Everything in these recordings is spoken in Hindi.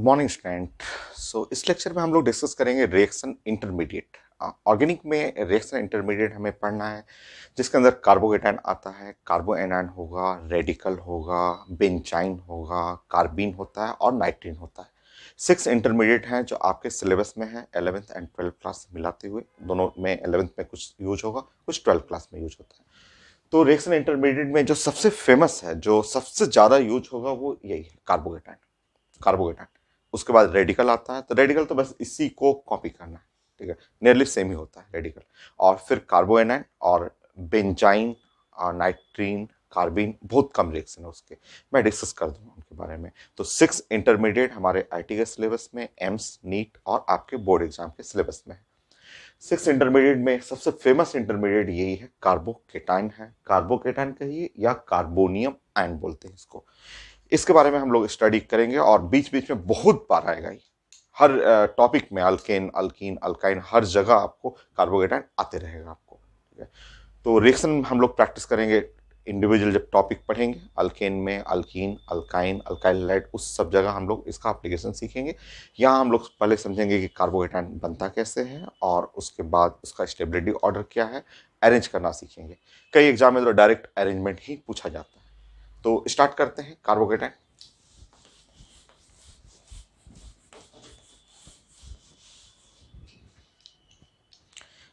Morning student. इस लेक्चर में हम लोग डिस्कस करेंगे रिएक्शन इंटरमीडिएट। ऑर्गेनिक में रिएक्शन इंटरमीडिएट हमें पढ़ना है जिसके अंदर कार्बोकेटायन आता है, कार्बोएनायन होगा, रेडिकल होगा, बेंजाइन होगा, कार्बीन होता है और नाइट्रीन होता है। 6 इंटरमीडिएट हैं जो आपके सिलेबस में है 11th एंड 12th क्लास मिलाते हुए। दोनों में 11th में कुछ यूज होगा, कुछ 12th क्लास में यूज होता है। तो रिएक्शन इंटरमीडिएट में जो सबसे फेमस है, जो सबसे ज्यादा यूज होगा वो यही है, कार्बोकेटायन। कार्बोकेटायन उसके बाद रेडिकल आता है, तो रेडिकल तो बस इसी को कॉपी करना है, ठीक है, नियरली सेम ही होता है रेडिकल। और फिर कार्बोएनायन और बेंजाइन और नाइट्रीन, कार्बीन, बहुत कम रिएक्शन है उसके, मैं डिस्कस कर दूंगा उनके बारे में। तो 6 इंटरमीडिएट हमारे आईटी के सिलेबस में, एम्स, नीट और आपके बोर्ड एग्जाम के सिलेबस में है। 6 इंटरमीडिएट में सबसे फेमस इंटरमीडिएट यही है, कार्बोकेटायन है। कार्बोकेटायन कहिए या कार्बोनियम आयन बोलते हैं इसको। इसके बारे में हम लोग स्टडी करेंगे और बीच बीच में बहुत बार आएगा ही, हर टॉपिक में अल्केन, अल्कीन, अल्काइन, हर जगह आपको कार्बोकेटायन आते रहेगा आपको, ठीक है। तो रिएक्शन हम लोग प्रैक्टिस करेंगे इंडिविजुअल, जब टॉपिक पढ़ेंगे अल्केन में अल्कीन, अल्काइन, अल्काइल हैलाइड, उस सब जगह हम लोग इसका एप्लीकेशन सीखेंगे। यहाँ हम लोग पहले समझेंगे कि कार्बोकेटायन बनता कैसे है और उसके बाद उसका स्टेबिलिटी ऑर्डर क्या है, अरेंज करना सीखेंगे। कई एग्जाम में तो डायरेक्ट अरेंजमेंट ही पूछा जाता है। तो स्टार्ट करते हैं कार्बोकेटायन।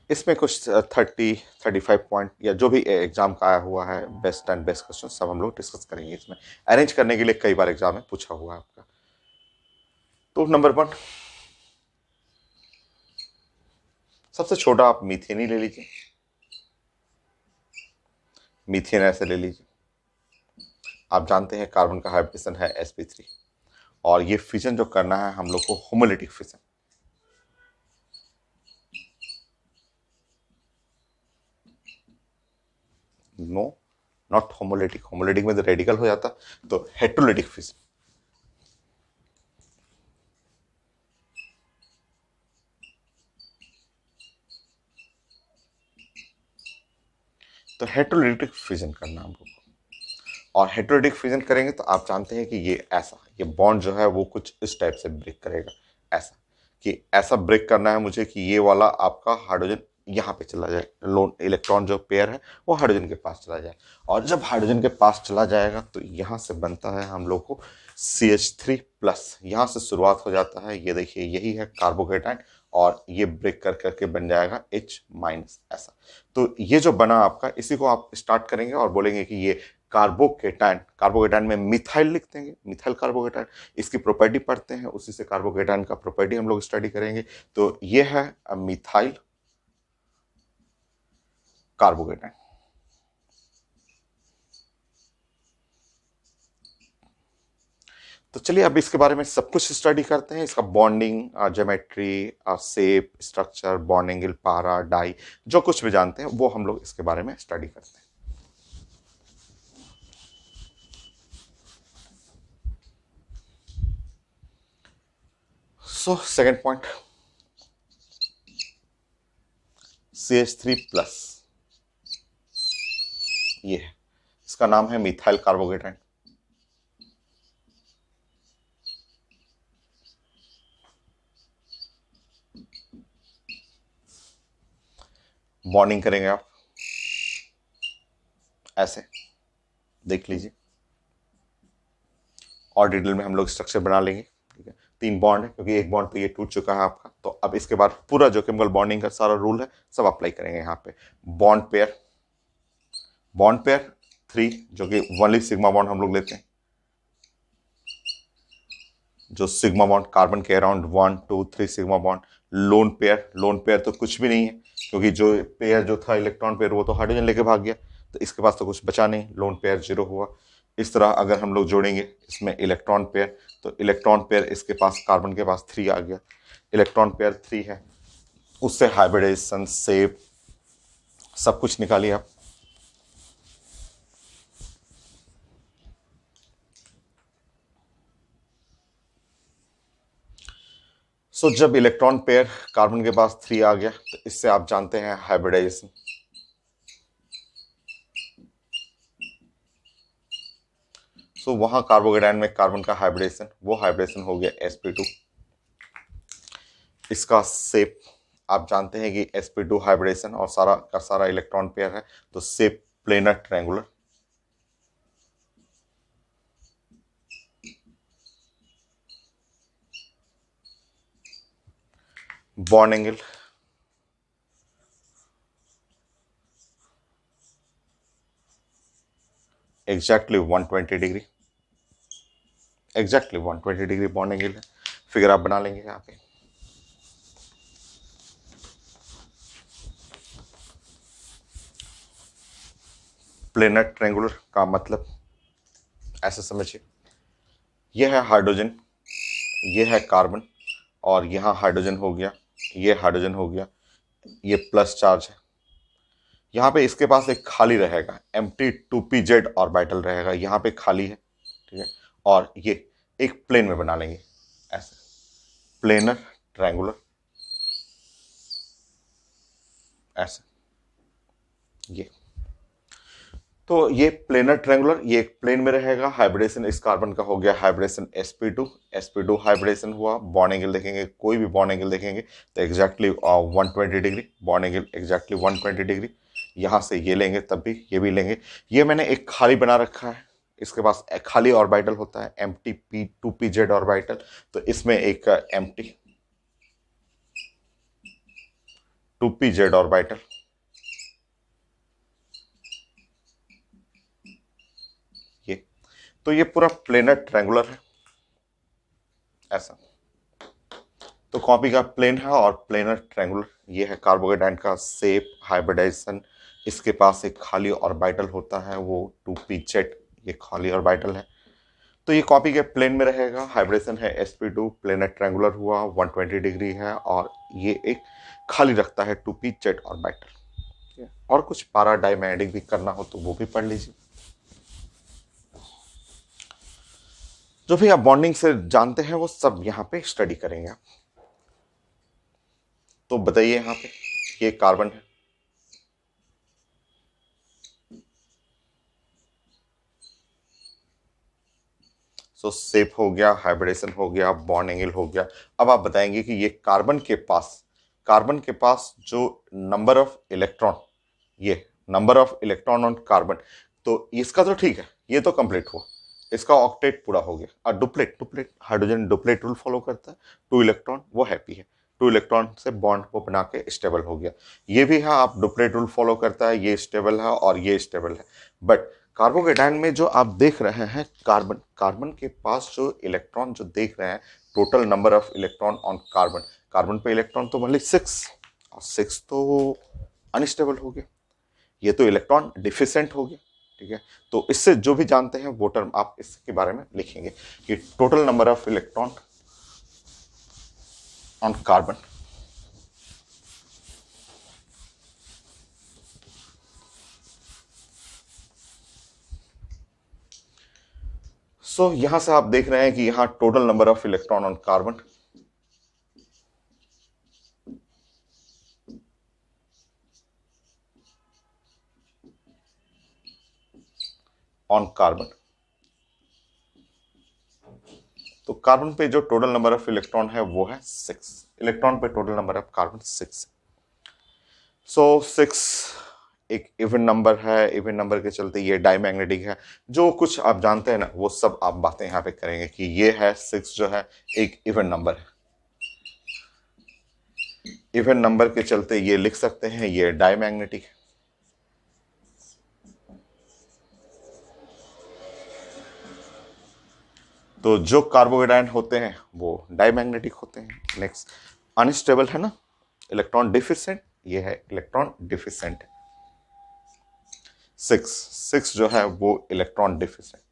इसमें कुछ 30-35 पॉइंट या जो भी एग्जाम का आया हुआ है, बेस्ट एंड बेस्ट क्वेश्चन सब हम लोग डिस्कस करेंगे। इसमें अरेंज करने के लिए कई बार एग्जाम में पूछा हुआ है आपका। तो नंबर 1, सबसे छोटा आप मीथेन ही ले लीजिए। मीथेन ऐसे ले लीजिए। आप जानते हैं कार्बन का हाइब्रिडेशन है sp3 और ये फिजन जो करना है हम लोग को homolytic fission. No, not homolytic. Homolytic में तो रेडिकल हो जाता, तो हेट्रोलिटिक फिजन। तो हेट्रोलिटिक फिजन करना हम लोग को, और हेट्रोलिटिक फिजन करेंगे तो आप जानते हैं कि ये ऐसा, ये बॉन्ड जो है वो कुछ इस टाइप से ब्रेक करेगा, ऐसा कि ऐसा ब्रेक करना है मुझे कि ये वाला आपका हाइड्रोजन यहाँ पे चला जाए, लोन इलेक्ट्रॉन जो पेयर है वो हाइड्रोजन के पास चला जाए। और जब हाइड्रोजन के पास चला जाएगा तो यहाँ से बनता है हम लोग को CH3+। यहाँ से शुरुआत हो जाता है, ये देखिए यही है कार्बोकेटायन, और ये ब्रेक कर करके बन जाएगा H-, ऐसा। तो ये जो बना आपका, इसी को आप स्टार्ट करेंगे और बोलेंगे कि ये कार्बोकेटायन। कार्बोकेटायन में मिथाइल लिख देंगे, मिथाइल कार्बोकेटायन। इसकी प्रॉपर्टी पढ़ते हैं, उसी से कार्बोकेटायन का प्रॉपर्टी हम लोग स्टडी करेंगे। तो ये है मिथाइल कार्बोकेटायन। तो चलिए अब इसके बारे में सब कुछ स्टडी करते हैं, इसका bonding, geometry, shape, structure, bond angle, पारा, डाई, जो कुछ भी जानते हैं वो हम लोग इसके बारे में स्टडी करते हैं। सेकंड पॉइंट, CH3+, ये है, इसका नाम है मिथाइल कार्बोकेटायन। बॉन्डिंग करेंगे आप ऐसे, देख लीजिए, और डिटेल में हम लोग स्ट्रक्चर बना लेंगे, ठीक है। 3 बॉन्ड है क्योंकि एक बॉन्ड तो ये टूट चुका है आपका। तो अब इसके बाद पूरा जो केमिकल बॉन्डिंग का सारा रूल है सब अप्लाई करेंगे यहाँ पे। बॉन्ड पेयर, बॉन्ड पेयर 3, जो कि ओनली सिग्मा बॉन्ड हम लोग लेते हैं, जो सिग्मा बॉन्ड कार्बन के around 1 2 3 sigma bond. Lone pair, lone pair तो कुछ भी नहीं है क्योंकि जो पेयर जो था इलेक्ट्रॉन पेयर वो तो हाइड्रोजन लेके भाग गया, तो इसके पास तो कुछ बचा नहीं, लोन पेयर 0 हुआ। इस तरह अगर हम लोग जोड़ेंगे इसमें इलेक्ट्रॉन पेयर, तो इलेक्ट्रॉन पेयर इसके पास, कार्बन के पास 3 आ गया, इलेक्ट्रॉन पेयर 3 है, उससे हाइब्रिडाइजेशन, शेप, सब कुछ निकालिए आप। जब इलेक्ट्रॉन पेयर कार्बन के पास 3 आ गया तो इससे आप जानते हैं हाइब्रिडाइजेशन। सो वहां कार्बोकेटायन में कार्बन का हाइब्रिडेशन, वो हाइब्रिडेशन हो गया sp2। इसका शेप आप जानते हैं कि sp2 हाइब्रिडेशन और सारा का सारा इलेक्ट्रॉन पेयर है, तो shape planar triangular. Bond angle exactly 120 degree, exactly 120 degree bond angle है। फिगर आप बना लेंगे यहाँ पे। प्लेनर ट्रायंगुलर का मतलब ऐसे समझिए, यह है हाइड्रोजन, यह है कार्बन, और यहाँ हाइड्रोजन हो गया, ये हाइड्रोजन हो गया, ये प्लस चार्ज है। यहाँ पे इसके पास एक खाली रहेगा, एम्प्टी 2p z ऑर्बिटल रहेगा, यहाँ पे खाली है, ठीक है। और ये एक प्लेन में बना लेंगे ऐसे, प्लेनर ट्रायंगुलर ऐसे, ये। तो ये प्लेनर ट्रायंगुलर, ये एक प्लेन में रहेगा। हाइब्रिडेशन इस कार्बन का हो गया हाइब्रिडेशन sp2, sp2 हाइब्रिडेशन हुआ। बॉन्ड एंगल देखेंगे, कोई भी बॉन्ड एंगल देखेंगे तो exactly 120 degree, bond angle exactly 120 degree. यहाँ से ये लेंगे तब भी ये भी लेंगे। ये मैंने एक खाली बना रखा है, इसके पास एक खाली ऑर्बिटल होता है, एम्प्टी p2pz ऑर्बिटल। तो इसमें एक एम्प्टी 2pz ऑर्बिटल, ये। तो ये पूरा प्लेनर ट्रायंगुलर है ऐसा। तो कॉपी का प्लेन है और प्लेनर ट्रायंगुलर, ये है कार्बोकेटायन का शेप, हाइब्रिडाइजेशन। इसके पास एक खाली ऑर्बिटल होता है, वो 2pz, ये खाली ऑर्बिटल है। तो ये कॉपी के प्लेन में रहेगा। हाइब्रिडेशन है sp2, प्लेनर ट्रायंगुलर हुआ, 120 डिग्री है, और ये एक खाली रखता है 2pz ऑर्बिटल। और कुछ पारा डायमैग्नेटिक भी करना हो तो वो भी पढ़ लीजिए। जो भी आप बॉन्डिंग से जानते हैं वो सब यहाँ पे स्टडी करेंगे आप। तो बताइए, यहाँ पे ये कार्बन है, सो शेप हो गया, हाइब्रिडेशन हो गया, बॉन्ड एंगल हो गया। अब आप बताएंगे कि ये कार्बन के पास जो नंबर ऑफ इलेक्ट्रॉन, ये number of electron on carbon, तो इसका तो ठीक है, ये तो कंप्लीट हुआ, इसका ऑक्टेट पूरा हो गया। और duplet, hydrogen duplet rule follow करता है, 2 इलेक्ट्रॉन वो हैप्पी है, 2 इलेक्ट्रॉन से बॉन्ड को बना के स्टेबल हो गया। ये भी है, आप डुप्लेट रूल फॉलो करता है, ये स्टेबल है और ये स्टेबल है। बट कार्बोकेटायन में जो आप देख रहे हैं, कार्बन के पास जो इलेक्ट्रॉन जो देख रहे हैं, total number of electron on carbon पे इलेक्ट्रॉन तो मतलब 6, और 6 तो अनस्टेबल हो गया, ये तो इलेक्ट्रॉन डिफिशिएंट हो गया, ठीक है। तो इससे जो भी जानते हैं वो टर्म आप इसके बारे में लिखेंगे कि total number of electron on carbon. So यहां से आप देख रहे हैं कि यहां total number of electron on carbon, on carbon, तो कार्बन पे जो टोटल नंबर ऑफ इलेक्ट्रॉन है वो है 6 इलेक्ट्रॉन पे टोटल नंबर ऑफ कार्बन 6। सो 6 एक इवन नंबर है, इवन नंबर के चलते ये डायमैग्नेटिक है। जो कुछ आप जानते हैं ना वो सब आप बातें यहाँ पे करेंगे कि ये है 6 जो है एक इवन नंबर है, इवन नंबर के चलते ये लिख सकते हैं ये डायमैग्नेटिक है। तो जो कार्बोकेटायन होते हैं वो डायमैग्नेटिक होते हैं। नेक्स्ट, अनस्टेबल है ना, इलेक्ट्रॉन डिफिशिएंट, ये है इलेक्ट्रॉन डिफिशिएंट। 6 जो है वो इलेक्ट्रॉन डिफिशिएंट,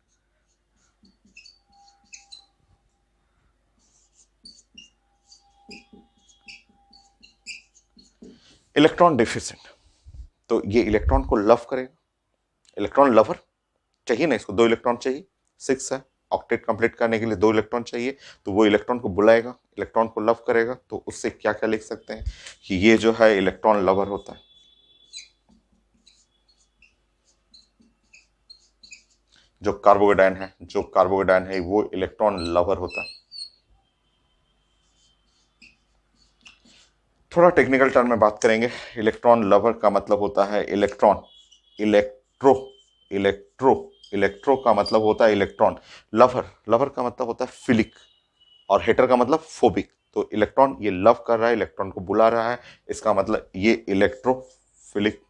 इलेक्ट्रॉन डिफिशिएंट। तो ये इलेक्ट्रॉन को लव करेगा, इलेक्ट्रॉन लवर चाहिए ना, इसको 2 इलेक्ट्रॉन चाहिए, 6 है, ऑक्टेट कंप्लीट करने के लिए 2 इलेक्ट्रॉन चाहिए। तो वो इलेक्ट्रॉन को बुलाएगा, इलेक्ट्रॉन को लव करेगा। तो उससे क्या क्या लिख सकते हैं कि ये जो है इलेक्ट्रॉन लवर होता है, जो कार्बोकेटायन है वो इलेक्ट्रॉन लवर होता है। थोड़ा टेक्निकल टर्म में बात करेंगे। इलेक्ट्रॉन लवर का मतलब होता है इलेक्ट्रॉन, इलेक्ट्रो इलेक्ट्रो इलेक्ट्रो का मतलब होता है इलेक्ट्रॉन, लवर का मतलब होता है फिलिक, और हेटर का मतलब फोबिक। तो इलेक्ट्रॉन ये लव कर रहा है, इलेक्ट्रॉन को बुला रहा है, इसका मतलब ये इलेक्ट्रोफिलिक,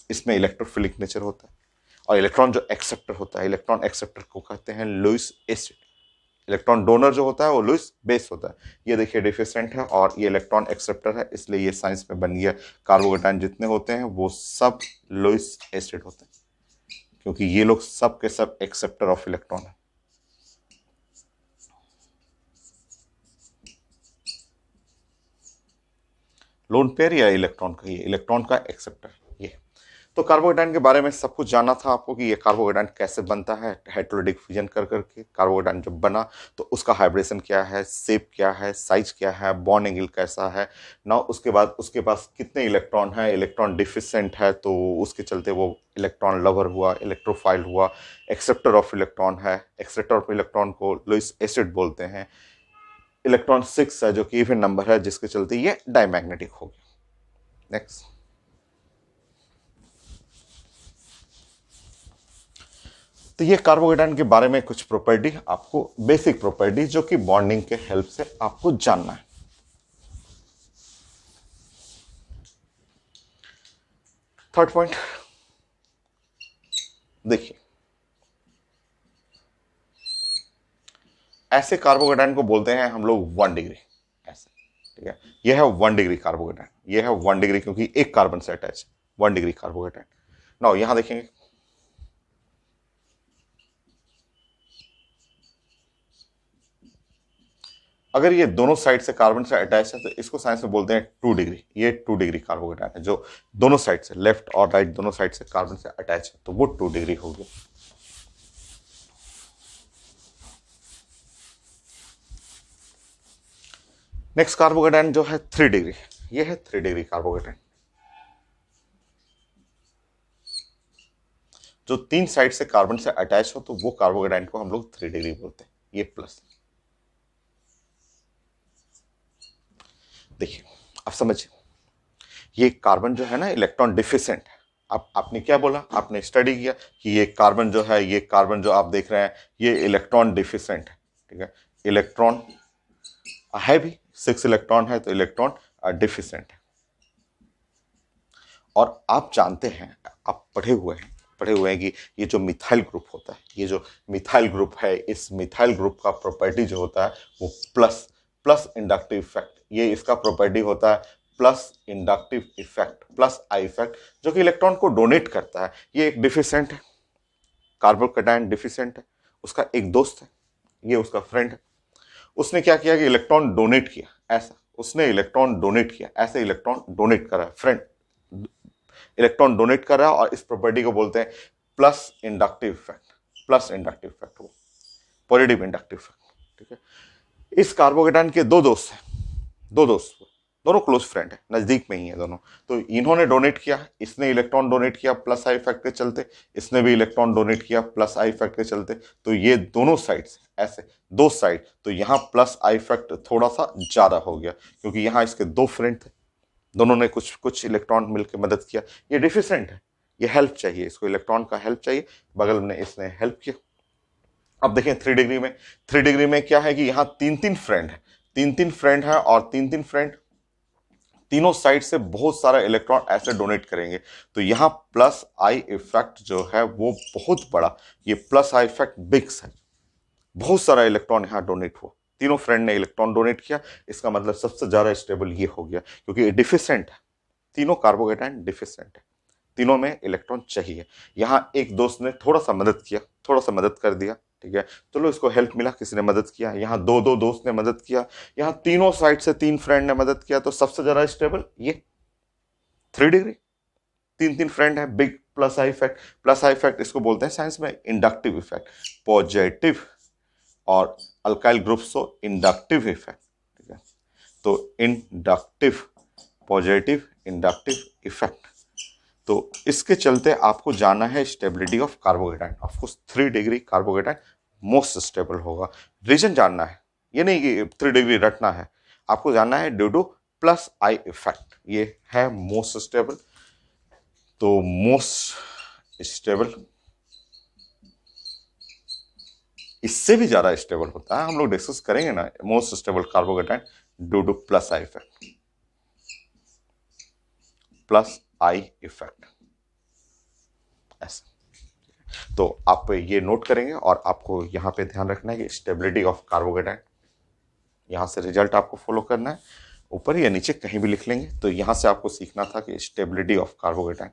इसमें इलेक्ट्रोफिलिक नेचर होता है। और इलेक्ट्रॉन जो एक्सेप्टर होता है, इलेक्ट्रॉन एक्सेप्टर को कहते हैं लुईस एसिड। इलेक्ट्रॉन डोनर जो होता है वो लुईस बेस होता है। ये देखिए डिफिसेंट है और ये इलेक्ट्रॉन एक्सेप्टर है, इसलिए ये साइंस में बन गया कार्बोकेटायन जितने होते हैं वो सब लुईस एसिड होते हैं, क्योंकि ये लोग सब के सब एक्सेप्टर ऑफ इलेक्ट्रॉन है। लोन पेयर या इलेक्ट्रॉन का, ये इलेक्ट्रॉन का एक्सेप्टर ये। तो कार्बोकेटायन के बारे में सब कुछ जाना था आपको कि ये कार्बोकेटायन कैसे बनता है। हेटेरोडिक फ्यूजन कर करके कार्बोकेटायन जब बना तो उसका हाइब्रेशन क्या है, शेप क्या है, साइज क्या है, बॉन्ड एंगल कैसा है ना, उसके बाद उसके पास कितने इलेक्ट्रॉन है, इलेक्ट्रॉन डिफिसेंट है तो उसके चलते वो इलेक्ट्रॉन लवर हुआ, इलेक्ट्रोफाइल हुआ, एक्सेप्टर ऑफ इलेक्ट्रॉन है, एक्सेप्टर ऑफ इलेक्ट्रॉन को लुईस एसिड बोलते हैं। इलेक्ट्रॉन 6 है जो कि इवन नंबर है, जिसके चलते ये डायमैग्नेटिक हो गया। नेक्स्ट, तो ये कार्बोकेटायन के बारे में कुछ प्रॉपर्टी, आपको बेसिक प्रॉपर्टी जो कि बॉन्डिंग के हेल्प से आपको जानना है। थर्ड पॉइंट देखिए, ऐसे कार्बोकेटायन को बोलते हैं हम लोग 1 डिग्री, ऐसे, ठीक है। यह है 1 डिग्री कार्बोकेटायन, यह है 1 डिग्री क्योंकि एक कार्बन से अटैच, 1 डिग्री कार्बोकेटायन। नाउ यहां देखेंगे, अगर ये दोनों साइड से कार्बन से अटैच है तो इसको साइंस में बोलते हैं 2 डिग्री। ये 2 डिग्री कार्बोकेटायन है जो दोनों साइड से, लेफ्ट और राइट दोनों साइड से कार्बन से अटैच है, तो वो 2 डिग्री हो गया। नेक्स्ट कार्बोकेटायन जो है 3 डिग्री, ये है 3 डिग्री कार्बोकेटायन, जो 3 साइड से कार्बन से अटैच हो तो वो कार्बोकेटायन को हम लोग 3 डिग्री बोलते हैं। ये प्लस, देखिए आप समझिए, ये कार्बन जो है ना इलेक्ट्रॉन डिफिसेंट है। आपने क्या बोला, आपने स्टडी किया कि ये कार्बन जो है, ये कार्बन जो आप देख रहे हैं ये इलेक्ट्रॉन डिफिसेंट है, ठीक है। इलेक्ट्रॉन है भी 6 इलेक्ट्रॉन है तो इलेक्ट्रॉन डिफिसेंट है। और आप जानते हैं, आप पढ़े हुए हैं कि ये जो मिथाइल ग्रुप होता है, ये जो मिथाइल ग्रुप है, इस मिथाइल ग्रुप का प्रॉपर्टी जो होता है वो प्लस प्लस इंडक्टिव इफेक्ट, ये इसका प्रॉपर्टी होता है plus inductive effect, plus I effect, जो कि इलेक्ट्रॉन को डोनेट करता है। ये एक डिफिसेंट है, कार्बोकेटायन डिफिसेंट है, उसका एक दोस्त है, ये उसका फ्रेंड है। उसने क्या किया कि इलेक्ट्रॉन डोनेट किया, ऐसा उसने इलेक्ट्रॉन डोनेट किया, ऐसे इलेक्ट्रॉन डोनेट करा है, फ्रेंड इलेक्ट्रॉन डोनेट कर रहा है, और इस प्रॉपर्टी को बोलते हैं plus inductive effect, plus inductive effect हो, पॉजिटिव इंडक्टिव इफेक्ट, ठीक है। इस कार्बोकेटायन के दो दोस्त हैं, दो दोस्त, दोनों क्लोज फ्रेंड है, नजदीक में ही है दोनों। तो इन्होंने डोनेट किया, इसने इलेक्ट्रॉन डोनेट किया प्लस आई इफेक्ट के चलते, इसने भी इलेक्ट्रॉन डोनेट किया प्लस आई इफेक्ट के चलते, तो ये दोनों साइड ऐसे दो साइड, तो यहां प्लस आई इफेक्ट थोड़ा सा ज्यादा हो गया क्योंकि यहां इसके दो फ्रेंड थे, दोनों ने कुछ कुछ इलेक्ट्रॉन मिलकर मदद किया। ये डिफिसेंट है, ये हेल्प चाहिए, इसको इलेक्ट्रॉन का हेल्प चाहिए, बगल में इसने हेल्प किया। अब देखें 3 डिग्री में क्या है कि यहाँ 3 3 फ्रेंड है, 3 3 फ्रेंड है, और 3 3 फ्रेंड तीनों साइड से बहुत सारा इलेक्ट्रॉन ऐसे डोनेट करेंगे, तो यहाँ प्लस आई इफेक्ट जो है वो बहुत बड़ा, ये प्लस आई इफेक्ट बिग है, बहुत सारा इलेक्ट्रॉन यहाँ डोनेट हुआ, तीनों फ्रेंड ने इलेक्ट्रॉन डोनेट किया। इसका मतलब सबसे ज्यादा स्टेबल ये हो गया क्योंकि ये डिफिसेंट है, तीनों कार्बोकेटायन डिफिसेंट है, तीनों में इलेक्ट्रॉन चाहिए। यहाँ एक दोस्त ने थोड़ा सा मदद किया, थोड़ा सा मदद कर दिया, ठीक है, चलो इसको हेल्प मिला, किसी ने मदद किया। यहाँ दो दो दोस्त ने मदद किया, यहाँ तीनों साइड से 3 फ्रेंड ने मदद किया, तो सबसे ज्यादा स्टेबल ये 3 डिग्री। 3 3 फ्रेंड है, big plus I effect, plus I effect इसको बोलते हैं साइंस में इंडक्टिव इफेक्ट, पॉजिटिव, और अल्काइल ग्रुप्स तो इंडक्टिव इफेक्ट, ठीक है। तो इंडक्टिव, पॉजिटिव इंडक्टिव इफेक्ट, तो इसके चलते आपको जानना है stability of carbocation. Of course 3 degree carbocation most stable होगा। रीजन जानना है, ये नहीं कि 3 डिग्री रटना है, आपको जानना है due two plus I effect, ये है मोस्ट स्टेबल। तो मोस्ट स्टेबल इससे भी ज्यादा स्टेबल होता है, हम लोग डिस्कस करेंगे ना most stable carbocation due two plus I effect, plus I effect ऐसा। तो आप ये नोट करेंगे और आपको यहां पे ध्यान रखना है कि स्टेबिलिटी ऑफ कार्बोकेटाइन, यहां से रिजल्ट आपको फॉलो करना है, ऊपर या नीचे कहीं भी लिख लेंगे। तो यहां से आपको सीखना था कि स्टेबिलिटी ऑफ कार्बोकेटाइन,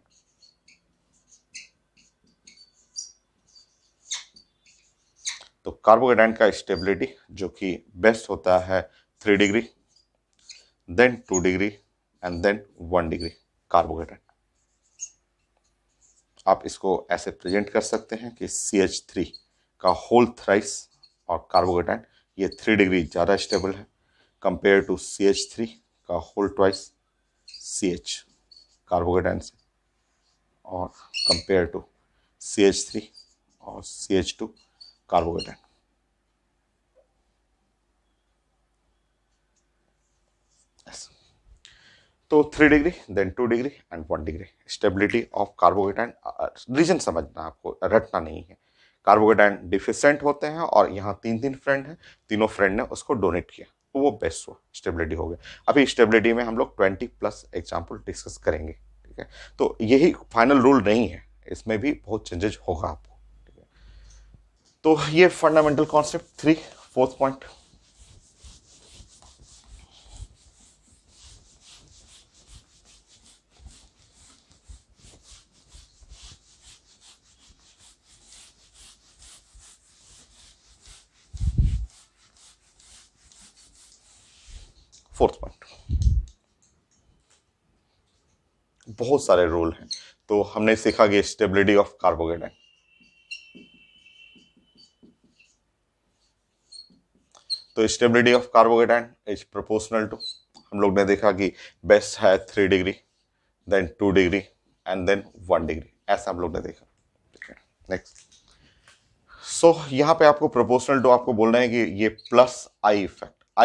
तो कार्बोकेटाइन का स्टेबिलिटी जो कि बेस्ट होता है 3 degree, then 2 degree and then 1 degree carbocation. आप इसको ऐसे प्रेजेंट कर सकते हैं कि CH3 का होल थ्राइस और कार्बोकेटाइन ये 3 डिग्री ज़्यादा स्टेबल है कंपेयर टू CH3 का होल ट्वाइस CH कार्बोकेटाइन से, और कंपेयर टू CH3 और CH2 कार्बोकेटाइन। तो 3 degree then 2 degree and 1 degree stability of carbocation. Reason समझना, आपको रटना नहीं है। कार्बोकेटाइन डिफिशिएंट होते हैं और यहाँ 3 फ्रेंड हैं, तीनों फ्रेंड ने उसको डोनेट किया तो वो बेस्ट हुआ, स्टेबिलिटी हो गया। अभी स्टेबिलिटी में हम लोग 20+ एग्जाम्पल डिस्कस करेंगे, ठीक है। तो यही फाइनल रूल नहीं है, इसमें भी बहुत चेंजेस होगा आपको, ठीक है। तो ये फंडामेंटल कॉन्सेप्ट 3। फोर्थ पॉइंट, बहुत सारे रूल हैं। तो हमने सीखा कि स्टेबिलिटी ऑफ कार्बोकेटाइन, तो stability of carbocation is proportional to, हम लोग ने देखा कि बेस्ट है 3 degree, then 2 degree and then 1 degree, ऐसा हम लोग ने देखा, ठीक है। नेक्स्ट, सो यहाँ पे आपको प्रोपोर्शनल टू आपको बोलना है कि ये plus I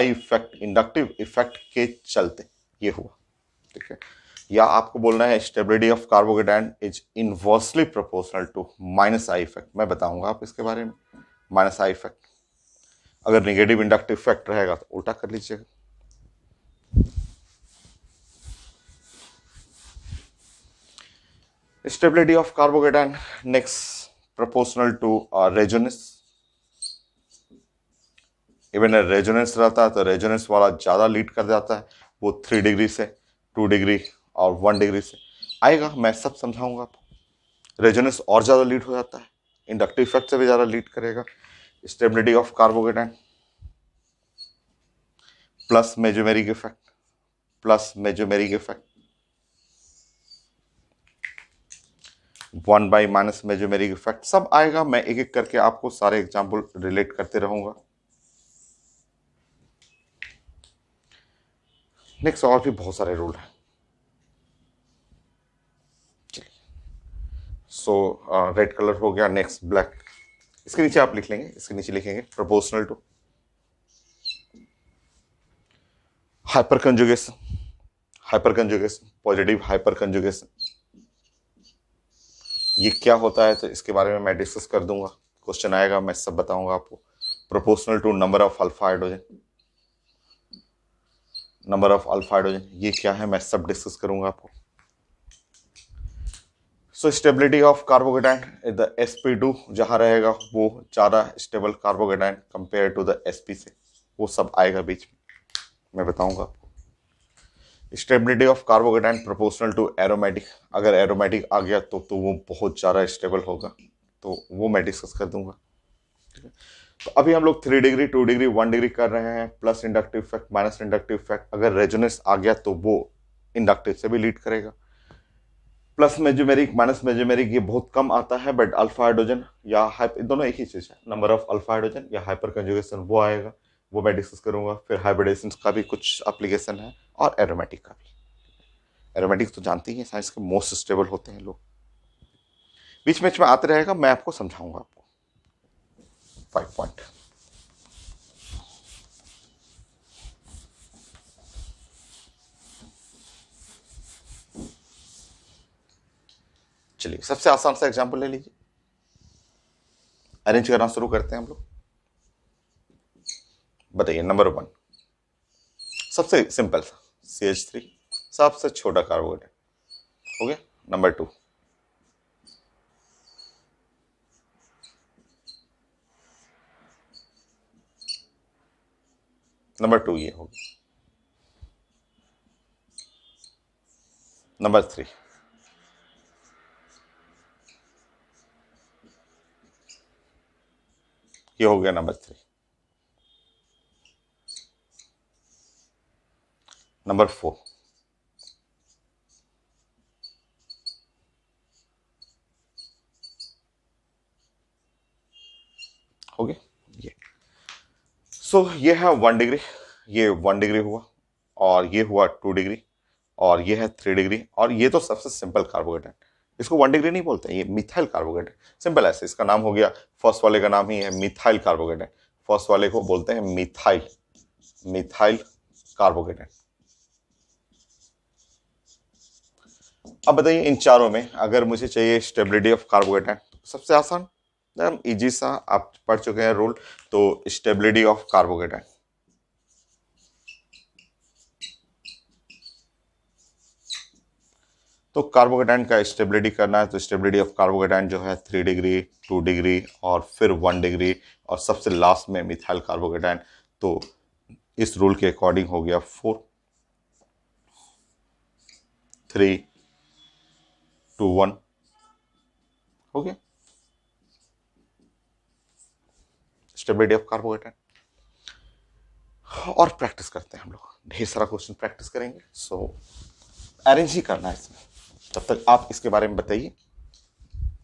effect inductive effect के चलते ये हुआ, ठीक है। या आपको बोलना है stability of carbocation is inversely proportional to minus I effect. मैं बताऊंगा आप इसके बारे में, माइनस आई इफेक्ट। अगर नेगेटिव इंडक्टिव इफेक्ट रहेगा तो उल्टा कर लीजिएगा। Stability of carbocation next proportional to resonance. Even resonance रहता है तो रेजोनेंस वाला ज्यादा लीड कर जाता है, वो 3 डिग्री से 2 डिग्री और 1 डिग्री से आएगा, मैं सब समझाऊंगा आपको। रेजोनेंस और ज्यादा लीड हो जाता है, इंडक्टिव इफेक्ट से भी ज्यादा लीड करेगा। Stability of carbocation plus mesomeric effect, plus mesomeric effect 1 by minus mesomeric effect, सब आएगा। मैं एक एक करके आपको सारे एग्जाम्पल रिलेट करते रहूंगा। नेक्स्ट, और भी बहुत सारे रूल हैं। चलिए, सो रेड कलर हो गया। नेक्स्ट ब्लैक, इसके नीचे आप लिख लेंगे, इसके नीचे लिखेंगे proportional to hyperconjugation, positive hyperconjugation. ये क्या होता है तो इसके बारे में मैं डिस्कस कर दूंगा, क्वेश्चन आएगा मैं सब बताऊंगा आपको। Proportional to number of alpha hydrogen, number of alpha hydrogen ये क्या है मैं सब डिस्कस करूंगा आपको। So stability of carbocation the sp2 जहां रहेगा वो ज्यादा stable carbocation compare to the sp से, वो सब आएगा बीच में, मैं बताऊंगा आपको। Stability of carbocation proportional to aromatic, अगर एरोमेटिक आ गया तो वो बहुत ज़्यादा स्टेबल होगा, तो वो मैं डिस्कस कर दूंगा, ठीक है। तो अभी हम लोग 3 डिग्री 2 डिग्री 1 डिग्री कर रहे हैं, plus inductive effect minus inductive effect. अगर रेजोनेंस आ गया तो वो इंडक्टिव से भी लीड करेगा। प्लस मेजोमेरिक माइनस मेजोमेरिक ये बहुत कम आता है, बट अल्फा हाइड्रोजन या दोनों एक ही चीज है, नंबर ऑफ अल्फा हाइड्रोजन या हाइपर कंजुगेशन वो आएगा, वो मैं डिस्कस करूंगा। फिर हाइब्रिडेशन का भी कुछ एप्लीकेशन है और एरोमेटिक का भी। एरोमेटिक तो जानते ही हैं, साइंस के मोस्ट स्टेबल होते हैं लोग। बीच बीच में आते रहेगा, मैं आपको समझाऊंगा आपको 5 पॉइंट। चलिए सबसे आसान सा एग्जांपल ले लीजिए, अरेंज करना शुरू करते हैं हम लोग। बताइए नंबर 1, सबसे सिंपल सा CH3, सबसे छोटा कार्बोहाइड्रेट हो गया। नंबर 2, ये हो गया। नंबर 3, ये हो गया नंबर 3। नंबर 4, हो गया ये। सो ये है 1 डिग्री, ये 1 डिग्री हुआ, और ये हुआ 2 डिग्री, और ये है 3 डिग्री, और ये तो सबसे सिंपल कार्बोहाइड्रेट, इसको 1 डिग्री नहीं बोलते, ये मिथाइल कार्बोहाइड्रेट, सिंपल ऐसे इसका नाम हो गया। फर्स्ट वाले का नाम ही है मिथाइल कार्बोहाइड्रेट, फर्स्ट वाले को बोलते हैं मिथाइल, मिथाइल कार्बोहाइड्रेट। अब बताइए इन चारों में अगर मुझे चाहिए स्टेबिलिटी ऑफ कार्बोहाइड्रेट, सबसे आसान एकदम इजी सा, आप पढ़ चुके हैं रूल, तो स्टेबिलिटी ऑफ कार्बोहाइड्रेट। तो कार्बोहाइड्रेट का स्टेबिलिटी करना है, तो स्टेबिलिटी ऑफ कार्बोहाइड्रेट जो है 3 डिग्री, 2 डिग्री, और फिर 1 डिग्री, और सबसे लास्ट में मिथाइल कार्बोहाइड्रेट। तो इस रूल के अकॉर्डिंग हो गया 4, 3, 2, 1 हो गया स्टेबिलिटी ऑफ कार्बोहाइड्रेट। और प्रैक्टिस करते हैं हम लोग, ढेर सारा क्वेश्चन प्रैक्टिस करेंगे, सो अरेंज ही करना है इसमें। तब तक आप इसके बारे में बताइए,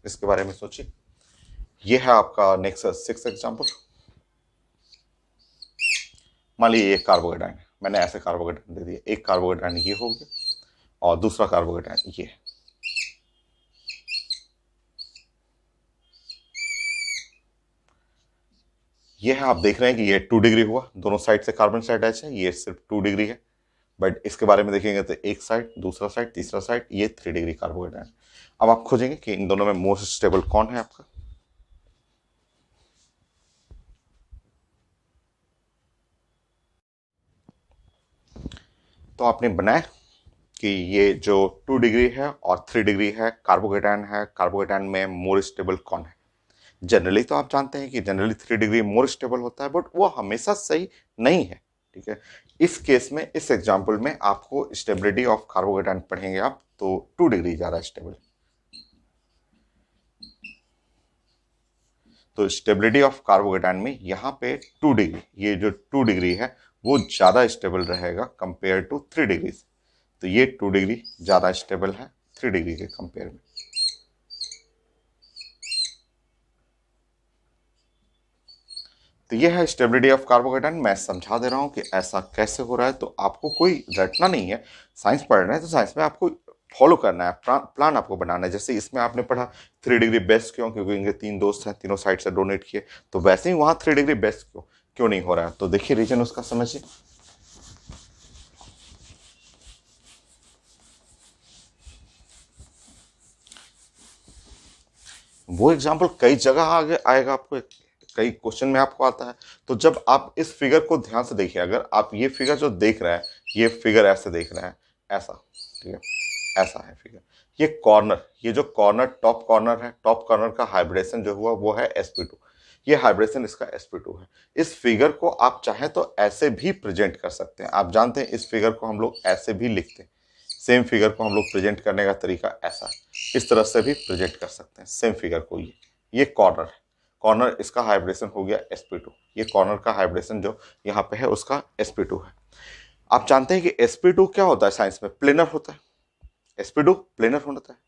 इसके बारे में सोचिए। ये है आपका नेक्स्ट 6 एग्जाम्पल। मान लीजिए एक कार्बोहाइड्रेट है, मैंने ऐसे कार्बोहाइड्रेट दे दिया, एक कार्बोहाइड्रेट ये हो गया और दूसरा कार्बोहाइड्रेट ये। ये है, आप देख रहे हैं कि ये 2 डिग्री हुआ, दोनों साइड से कार्बन से अटैच है, ये सिर्फ 2 डिग्री है। बट इसके बारे में देखेंगे तो एक साइड, दूसरा साइड, तीसरा साइड, ये 3 डिग्री कार्बोहाइड्रेट। अब आप खोजेंगे कि इन दोनों में मोस्ट स्टेबल कौन है आपका। तो आपने बनाया कि ये जो 2 डिग्री है और 3 डिग्री है कार्बोहाइड्रेट में मोर स्टेबल कौन है। जनरली तो आप जानते हैं कि जनरली 3 डिग्री मोर स्टेबल होता है, बट वो हमेशा सही नहीं है, ठीक है। इस केस में, इस एग्जांपल में आपको स्टेबिलिटी ऑफ कार्बोहाइड्रेट पढ़ेंगे आप, तो 2 डिग्री ज्यादा स्टेबल। तो स्टेबिलिटी ऑफ कार्बोहाइड्रेट में यहाँ पे 2 डिग्री, ये जो 2 डिग्री है वो ज्यादा स्टेबल रहेगा कंपेयर टू 3 डिग्री। तो ये 2 डिग्री ज्यादा स्टेबल है 3 डिग्री के कंपेयर में। तो ये है स्टेबिलिटी ऑफ कार्बोहाइड्रेट। मैं समझा दे रहा हूं कि ऐसा कैसे हो रहा है, तो आपको कोई रटना नहीं है। साइंस पढ़ रहे हैं तो साइंस में आपको फॉलो करना है, प्लान आपको बनाना है। जैसे इसमें आपने पढ़ा 3 डिग्री बेस्ट क्यों, क्योंकि इनके 3 दोस्त हैं, तीनों साइड से डोनेट किए, तो वैसे ही वहां 3 डिग्री बेस्ट क्यों क्यों नहीं हो रहा है। तो देखिए रीजन उसका समझिए। वो एग्जाम्पल कई जगह आगे आएगा आपको, कई क्वेश्चन में आपको आता है। तो जब आप इस फिगर को ध्यान से देखिए, अगर आप ये फिगर जो देख रहे हैं, ये फिगर ऐसे देख रहे हैं, ऐसा, ठीक है, ऐसा है फिगर। ये कॉर्नर, ये जो कॉर्नर टॉप कॉर्नर है, टॉप कॉर्नर का हाइब्रिडेशन जो हुआ वो है sp2, ये हाइब्रिडेशन इसका sp2 है। इस फिगर को आप चाहें तो ऐसे भी प्रेजेंट कर सकते हैं। आप जानते हैं इस फिगर को हम लोग ऐसे भी लिखते हैं, सेम फिगर को हम लोग प्रेजेंट करने का तरीका ऐसा है, इस तरह से भी प्रेजेंट कर सकते हैं सेम फिगर को। ये कॉर्नर है, कॉर्नर इसका हाइब्रिडेशन हो गया sp2, ये कॉर्नर का हाइब्रिडेशन जो यहाँ पे है उसका sp2 है। आप जानते हैं कि sp2 क्या होता है साइंस में, प्लेनर होता है। sp2 प्लेनर होता है,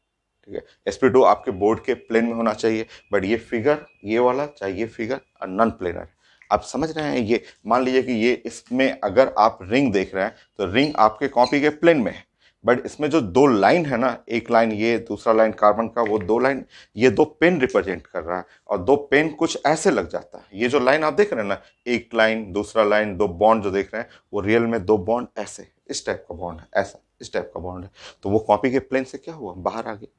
ठीक है। sp2 आपके बोर्ड के प्लेन में होना चाहिए, बट ये फिगर, ये वाला चाहे ये फिगर नॉन प्लेनर है। आप समझ रहे हैं, ये मान लीजिए कि ये इसमें अगर आप रिंग देख रहे हैं तो रिंग आपके कॉपी के प्लेन में है, बट इसमें जो दो लाइन है ना, एक लाइन ये, दूसरा लाइन कार्बन का, वो दो लाइन ये दो पेन रिप्रेजेंट कर रहा है, और दो पेन कुछ ऐसे लग जाता है। ये जो लाइन आप देख रहे हैं ना, एक लाइन दूसरा लाइन, दो बॉन्ड जो देख रहे हैं वो रियल में दो बॉन्ड ऐसे इस टाइप का बॉन्ड है, ऐसा इस टाइप का बॉन्ड है। तो वो कॉपी के प्लेन से क्या हुआ, बाहर आ गया।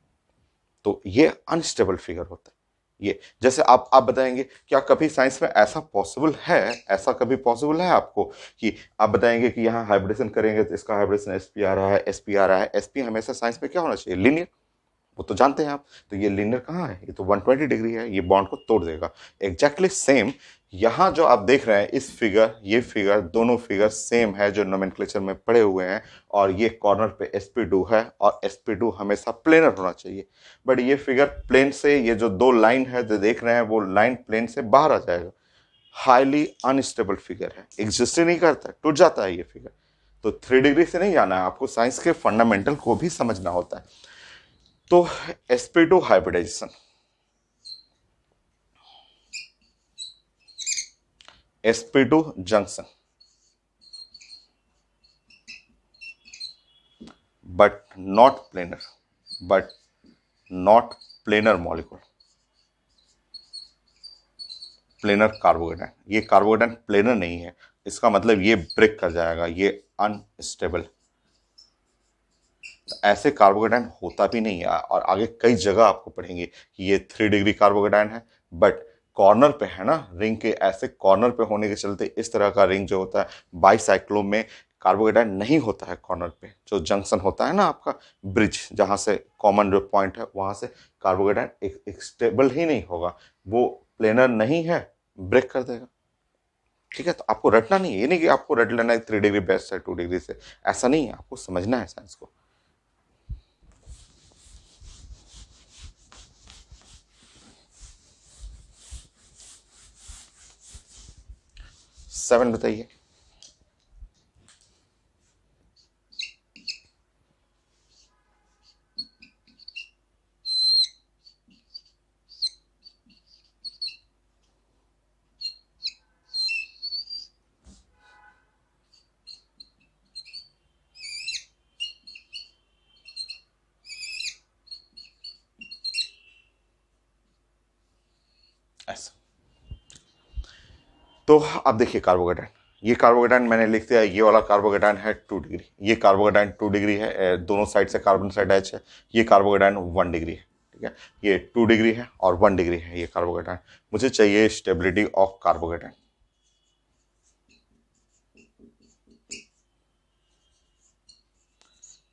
तो ये अनस्टेबल फिगर होता है। ये जैसे आप बताएंगे क्या कभी साइंस में ऐसा पॉसिबल है, ऐसा कभी पॉसिबल है आपको कि आप बताएंगे कि यहाँ हाइब्रिडेशन करेंगे तो इसका हाइब्रिडेशन एसपी आ रहा है, एसपी आ रहा है। एसपी हमेशा साइंस में क्या होना चाहिए, लीनियर, वो तो जानते हैं आप। तो ये लीनियर कहाँ है, ये तो 120 डिग्री है, ये बॉन्ड को तोड़ देगा। एग्जैक्टली सेम यहाँ जो आप देख रहे हैं इस फिगर, ये फिगर, दोनों फिगर सेम है जो नोमेनक्लेचर में पड़े हुए हैं। और ये कॉर्नर पे sp2 है, और sp2 हमेशा प्लेनर होना चाहिए। बट ये फिगर प्लेन से, ये जो दो लाइन है जो देख रहे हैं वो लाइन प्लेन से बाहर आ जाएगा। हाईली अनस्टेबल फिगर है, एग्जिस्ट ही नहीं करता, टूट जाता है ये फिगर। तो 3 डिग्री से नहीं जाना है, आपको साइंस के फंडामेंटल को भी समझना होता है। तो sp2 hybridisation, sp2 junction, but not planar, but not planar molecule, planar carbocation. ये कार्बोकेटाइन प्लेनर नहीं है, इसका मतलब ये ब्रेक कर जाएगा, ये अनस्टेबल। ऐसे कार्बोकेटाइन होता भी नहीं है, और आगे कई जगह आपको पढ़ेंगे कि ये 3 डिग्री कार्बोकेटाइन है, बट कॉर्नर पे है ना, रिंग के ऐसे कॉर्नर पे होने के चलते इस तरह का रिंग जो होता है बाईसाइक्लो में कार्बोकेटाइन नहीं होता है। कॉर्नर पे जो जंक्शन होता है ना आपका ब्रिज, जहां से कॉमन जो पॉइंट है वहां से कार्बोकेटाइन एक स्टेबल ही नहीं होगा, वो प्लेनर नहीं है, ब्रेक कर देगा। ठीक है, तो आपको रटना नहीं है, ये नहीं कि आपको रट लेना है 3 डिग्री बेस्ट है 2 डिग्री से, ऐसा नहीं है, आपको समझना है साइंस को। 7 बताइए। ऐसा, तो अब देखिए कार्बोकेटाइन, ये कार्बोकेटाइन मैंने लिख दिया, ये वाला कार्बोकेटाइन है 2 डिग्री, ये कार्बोकेटाइन 2 डिग्री है, दोनों साइड से कार्बन से अटैच है। ये कार्बोकेटाइन 1 डिग्री है, ठीक है, ये 2 डिग्री है और 1 डिग्री है ये कार्बोकेटाइन। मुझे चाहिए स्टेबिलिटी ऑफ कार्बोकेटाइन।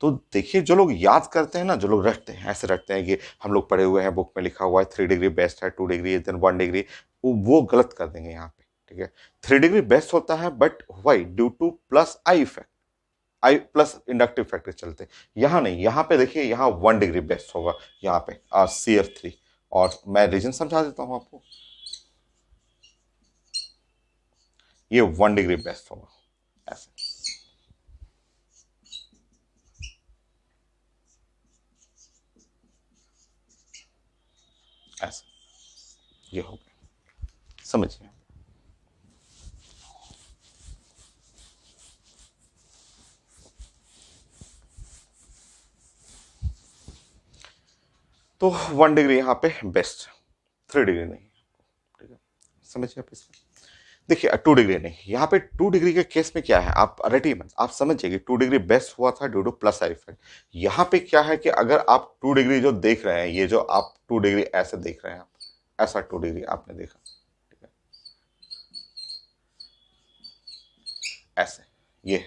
तो देखिए, जो लोग याद करते हैं ना, जो लोग रखते हैं, ऐसे रखते हैं कि हम लोग पढ़े हुए हैं, बुक में लिखा हुआ है 3 डिग्री बेस्ट है, 2 डिग्री देन 1 डिग्री, वो गलत कर देंगे यहाँ पे। ठीक है, 3 डिग्री बेस्ट होता है, but why, due two plus I effect, I plus inductive factor चलते। यहाँ नहीं, यहाँ पे देखिए, यहाँ 1 डिग्री बेस्ट होगा, यहाँ पे CF3। और मैं रीजन समझा देता हूँ आपको, ये 1 डिग्री बेस्ट होगा, ऐसे ऐसे, ये हो गया, समझिए। तो 1 डिग्री यहाँ पे बेस्ट, 3 डिग्री नहीं। ठीक है, समझिए आप इसमें। देखिए 2 डिग्री नहीं, यहाँ पे 2 डिग्री के केस में क्या है, आप रटिए मत, आप समझिए कि 2 डिग्री बेस्ट हुआ था due two plus I effect. यहाँ पे क्या है कि अगर आप 2 डिग्री जो देख रहे हैं, ये जो आप 2 डिग्री ऐसे देख रहे हैं, आप ऐसा 2 डिग्री आपने देखा, ठीक है, ऐसे, ये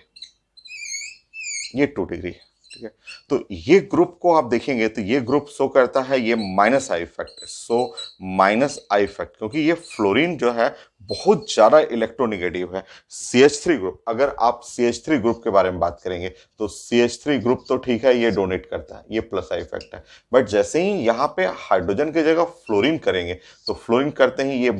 2 डिग्री है। ठीक है, तो ये ग्रुप को आप देखेंगे तो ये ग्रुप शो करता है ये minus I effect, so minus I effect, क्योंकि ये फ्लोरीन जो है बहुत ज्यादा इलेक्ट्रोनिगेटिव है। CH3 ग्रुप, अगर आप CH3 ग्रुप के बारे में बात करेंगे तो CH3 ग्रुप तो ठीक है, ये डोनेट करता है, ये प्लस आई इफेक्ट है। बट जैसे ही यहाँ पे हाइड्रोजन की जगह फ्लोरीन करेंगे तो फ्लोरीन करते ही ये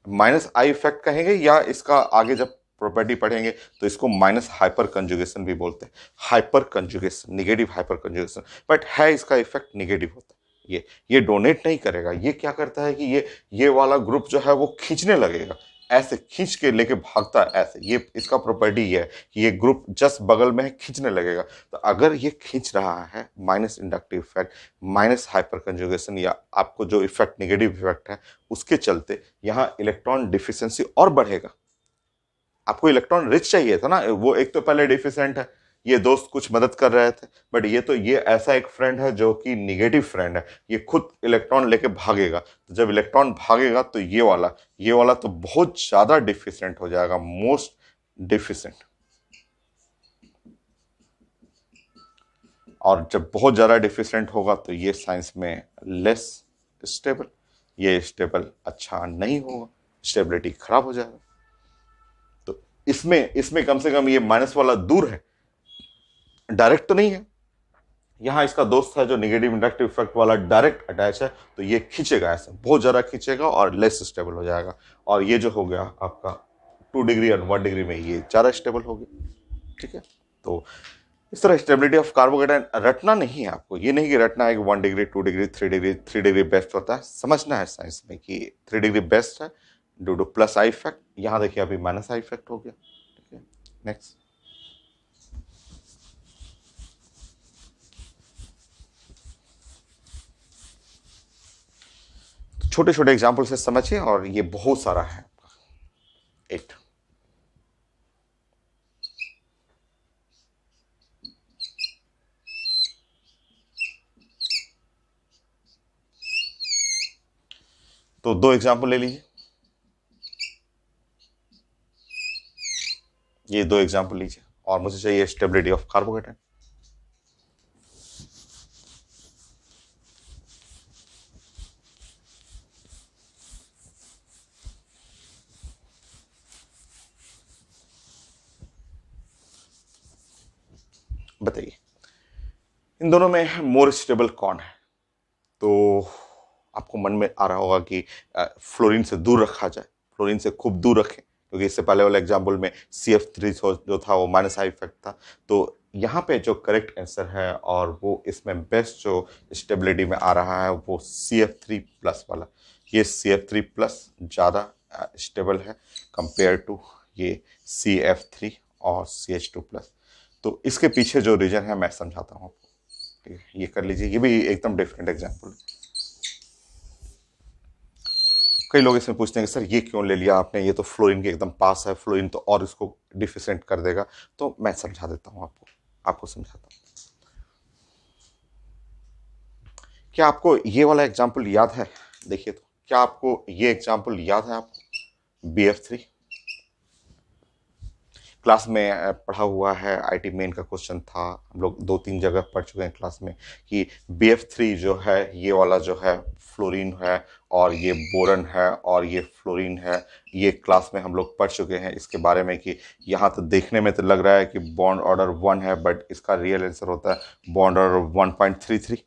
माइनस आई इफेक्ट कहेंगे, या इसका आगे जब प्रॉपर्टी पढ़ेंगे तो इसको माइनस हाइपर कंजुगेशन भी बोलते हैं। Hyper conjugation, negative hyper conjugation, but है इसका इफेक्ट निगेटिव होता है। ये डोनेट नहीं करेगा, ये क्या करता है कि ये वाला ग्रुप जो है वो खींचने लगेगा, ऐसे खींच के लेके भागता है ऐसे, ये इसका प्रॉपर्टी ये है कि ये ग्रुप जस्ट बगल में है, खींचने लगेगा। तो अगर ये खींच रहा है, minus inductive effect, minus hyper conjugation, या आपको जो इफेक्ट नेगेटिव इफेक्ट है उसके चलते यहाँ इलेक्ट्रॉन डिफिशियंसी और बढ़ेगा। आपको इलेक्ट्रॉन रिच चाहिए था ना, वो एक तो पहले डिफिशिएंट है, ये दोस्त कुछ मदद कर रहे थे, बट ये तो ये ऐसा एक फ्रेंड है जो कि निगेटिव फ्रेंड है, ये खुद इलेक्ट्रॉन लेके भागेगा। तो जब इलेक्ट्रॉन भागेगा तो ये वाला तो बहुत ज्यादा डिफिशिएंट हो जाएगा, मोस्ट डिफिशिएंट। और जब बहुत ज्यादा डिफिशिएंट होगा तो ये साइंस में लेस स्टेबल, ये स्टेबल अच्छा नहीं होगा, स्टेबिलिटी खराब हो जाएगा। तो इसमें इसमें कम से कम ये माइनस वाला दूर है, डायरेक्ट तो नहीं है। यहां इसका दोस्त है जो नेगेटिव इंडक्टिव इफेक्ट वाला डायरेक्ट अटैच है, तो ये खींचेगा, ऐसे बहुत ज्यादा खींचेगा और लेस स्टेबल हो जाएगा। और ये जो हो गया आपका 2 डिग्री और 1 डिग्री में ये ज्यादा स्टेबल हो गया। ठीक है, तो इस तरह स्टेबिलिटी ऑफ कार्बोकेटाइन रटना नहीं है आपको, ये नहीं कि रटना है कि 1 degree, 2 degree, 3 degree, 3 degree best होता है। समझना है साइंस में कि 3 डिग्री बेस्ट है due two plus I effect. यहां देखिए अभी माइनस आई इफेक्ट हो गया। ठीक है, नेक्स्ट। छोटे छोटे एग्जाम्पल से समझिए, और ये बहुत सारा है। 8, तो 2 एग्जाम्पल ले लीजिए, ये 2 एग्जाम्पल लीजिए, और मुझे चाहिए स्टेबिलिटी ऑफ कार्बोकेटाइन। बताइए इन दोनों में मोर स्टेबल कौन है? तो आपको मन में आ रहा होगा कि फ्लोरीन से दूर रखा जाए, फ्लोरीन से खूब दूर रखें, क्योंकि इससे पहले वाले एग्जाम्पल में CF3 जो था वो माइनस आई इफेक्ट था। तो यहाँ पे जो करेक्ट आंसर है और वो इसमें बेस्ट जो स्टेबिलिटी में आ रहा है वो CF3 प्लस वाला। ये CF3 प्लस ज़्यादा स्टेबल है कंपेयर टू ये CF3 और CH2 प्लस। तो इसके पीछे जो रीजन है मैं समझाता हूँ आपको। ठीक है, ये कर लीजिए, ये भी एकदम डिफरेंट एग्जाम्पल है। कई लोग इसमें पूछते हैं कि सर ये क्यों ले लिया आपने, ये तो फ्लोरीन के एकदम पास है, फ्लोरीन तो और इसको डिफिशिएंट कर देगा। तो मैं समझा देता हूँ आपको समझाता हूँ। क्या आपको ये वाला एग्जाम्पल याद है? देखिए, तो क्या आपको ये एग्जाम्पल याद है आपको? BF3 क्लास में पढ़ा हुआ है, IT मेन का क्वेश्चन था, हम लोग 2-3 जगह पढ़ चुके हैं क्लास में कि BF3 जो है ये वाला जो है फ्लोरीन है, और ये बोरन है, और ये फ्लोरीन है। ये क्लास में हम लोग पढ़ चुके हैं इसके बारे में कि यहाँ तो देखने में तो लग रहा है कि बॉन्ड ऑर्डर 1 है, बट इसका रियल आंसर होता है बॉन्ड ऑर्डर 1.33।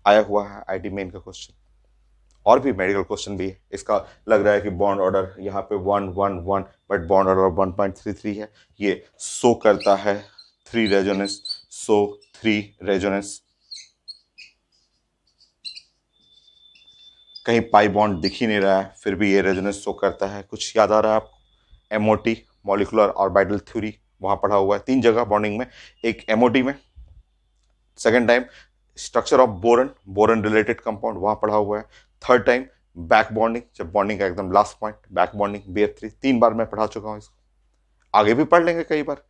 आया हुआ है IT मेन का क्वेश्चन, और भी मेडिकल क्वेश्चन भी है इसका। लग रहा है कि बॉन्ड ऑर्डर यहाँ पे 111, बट बॉन्ड ऑर्डर 1.33 है। ये शो करता है 3 रेजोनेंस, सो 3 रेजोनेंस। कहीं पाई बॉन्ड दिख ही नहीं रहा है, फिर भी ये रेजोनेंस शो करता है। कुछ याद आ रहा है आपको? MOT, मॉलिकुलर ऑर्बिटल थ्योरी, वहां पढ़ा हुआ है 3 जगह बॉन्डिंग में। एक MOT में, second time structure of boron, boron related compound, वहां पढ़ा हुआ है। थर्ड टाइम बैक बॉन्डिंग, जब बॉन्डिंग का एकदम last point back bonding, BF3। 3 बार मैं पढ़ा चुका हूं इसको, आगे भी पढ़ लेंगे कई बार।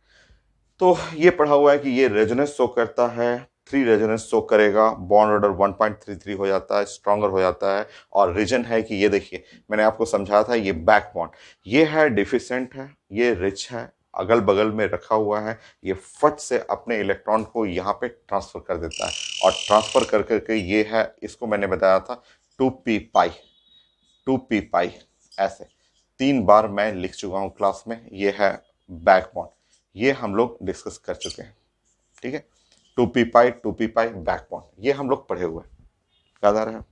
तो ये पढ़ा हुआ है कि ये रेजोनेंस शो करता है, 3 रेजोनेंस शो करेगा, बॉन्ड ऑर्डर 1.33 हो जाता है, स्ट्रॉन्गर हो जाता है। और रीजन है कि ये देखिए मैंने आपको समझाया था, ये बैक बॉन्ड ये है डिफिशिएंट है, ये रिच है, अगल बगल में रखा हुआ है, ये फट से अपने इलेक्ट्रॉन को यहाँ पे ट्रांसफर कर देता है, और ट्रांसफर कर करके ये है, इसको मैंने बताया था 2p पाई, 2p पाई ऐसे 3 बार मैं लिख चुका हूँ क्लास में। ये है बैक बॉन्ड, ये हम लोग डिस्कस कर चुके हैं। ठीक है, 2p पाई बैक बॉन्ड, ये हम लोग पढ़े हुए हैं, याद आ रहा है?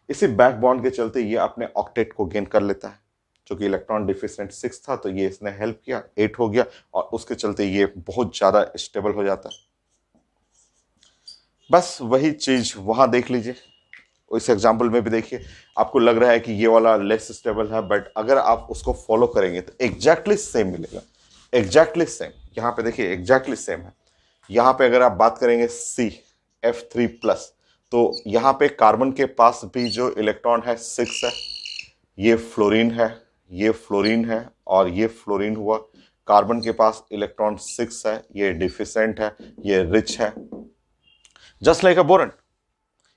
इसी बैक बॉन्ड के चलते ये अपने ऑक्टेट को गेन कर लेता है, जो कि इलेक्ट्रॉन डिफिशिएंट 6 था, तो ये इसने हेल्प किया, 8 हो गया, और उसके चलते ये बहुत ज्यादा स्टेबल हो जाता है। बस वही चीज वहां देख लीजिए, इस एग्जाम्पल में भी देखिए आपको लग रहा है कि ये वाला लेस स्टेबल है, बट अगर आप उसको फॉलो करेंगे तो एग्जैक्टली सेम मिलेगा, एग्जैक्टली सेम। यहाँ पे देखिए एग्जैक्टली सेम है। यहाँ पे अगर आप बात करेंगे CF3+, तो यहाँ पे कार्बन के पास भी जो इलेक्ट्रॉन है 6 है, ये फ्लोरीन है, ये फ्लोरीन है और ये फ्लोरीन हुआ। कार्बन के पास इलेक्ट्रॉन 6 है, ये डिफिसेंट है, ये रिच है, जस्ट लाइक अ बोरन।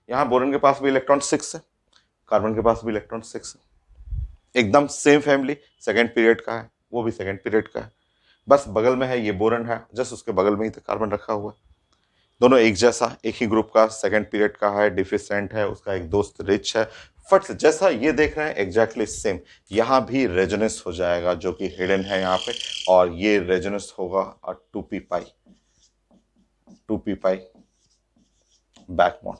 यहाँ बोरन के पास भी इलेक्ट्रॉन 6 है, कार्बन के पास भी इलेक्ट्रॉन 6 है, एकदम सेम फैमिली, सेकेंड पीरियड का है, वो भी सेकेंड पीरियड का है, बस बगल में है ये बोरन है, जस्ट उसके बगल में ही तो कार्बन रखा हुआ है। दोनों एक जैसा, एक ही ग्रुप का, सेकेंड पीरियड का है, डिफिसेंट है, उसका एक दोस्त रिच है, फट से जैसा ये देख रहे हैं एग्जैक्टली सेम। यहाँ भी रेजोनेंस हो जाएगा जो कि हिडन है यहाँ पे, और ये रेजोनेंस होगा 2p पाई, 2p पाई बैक बॉन्ड।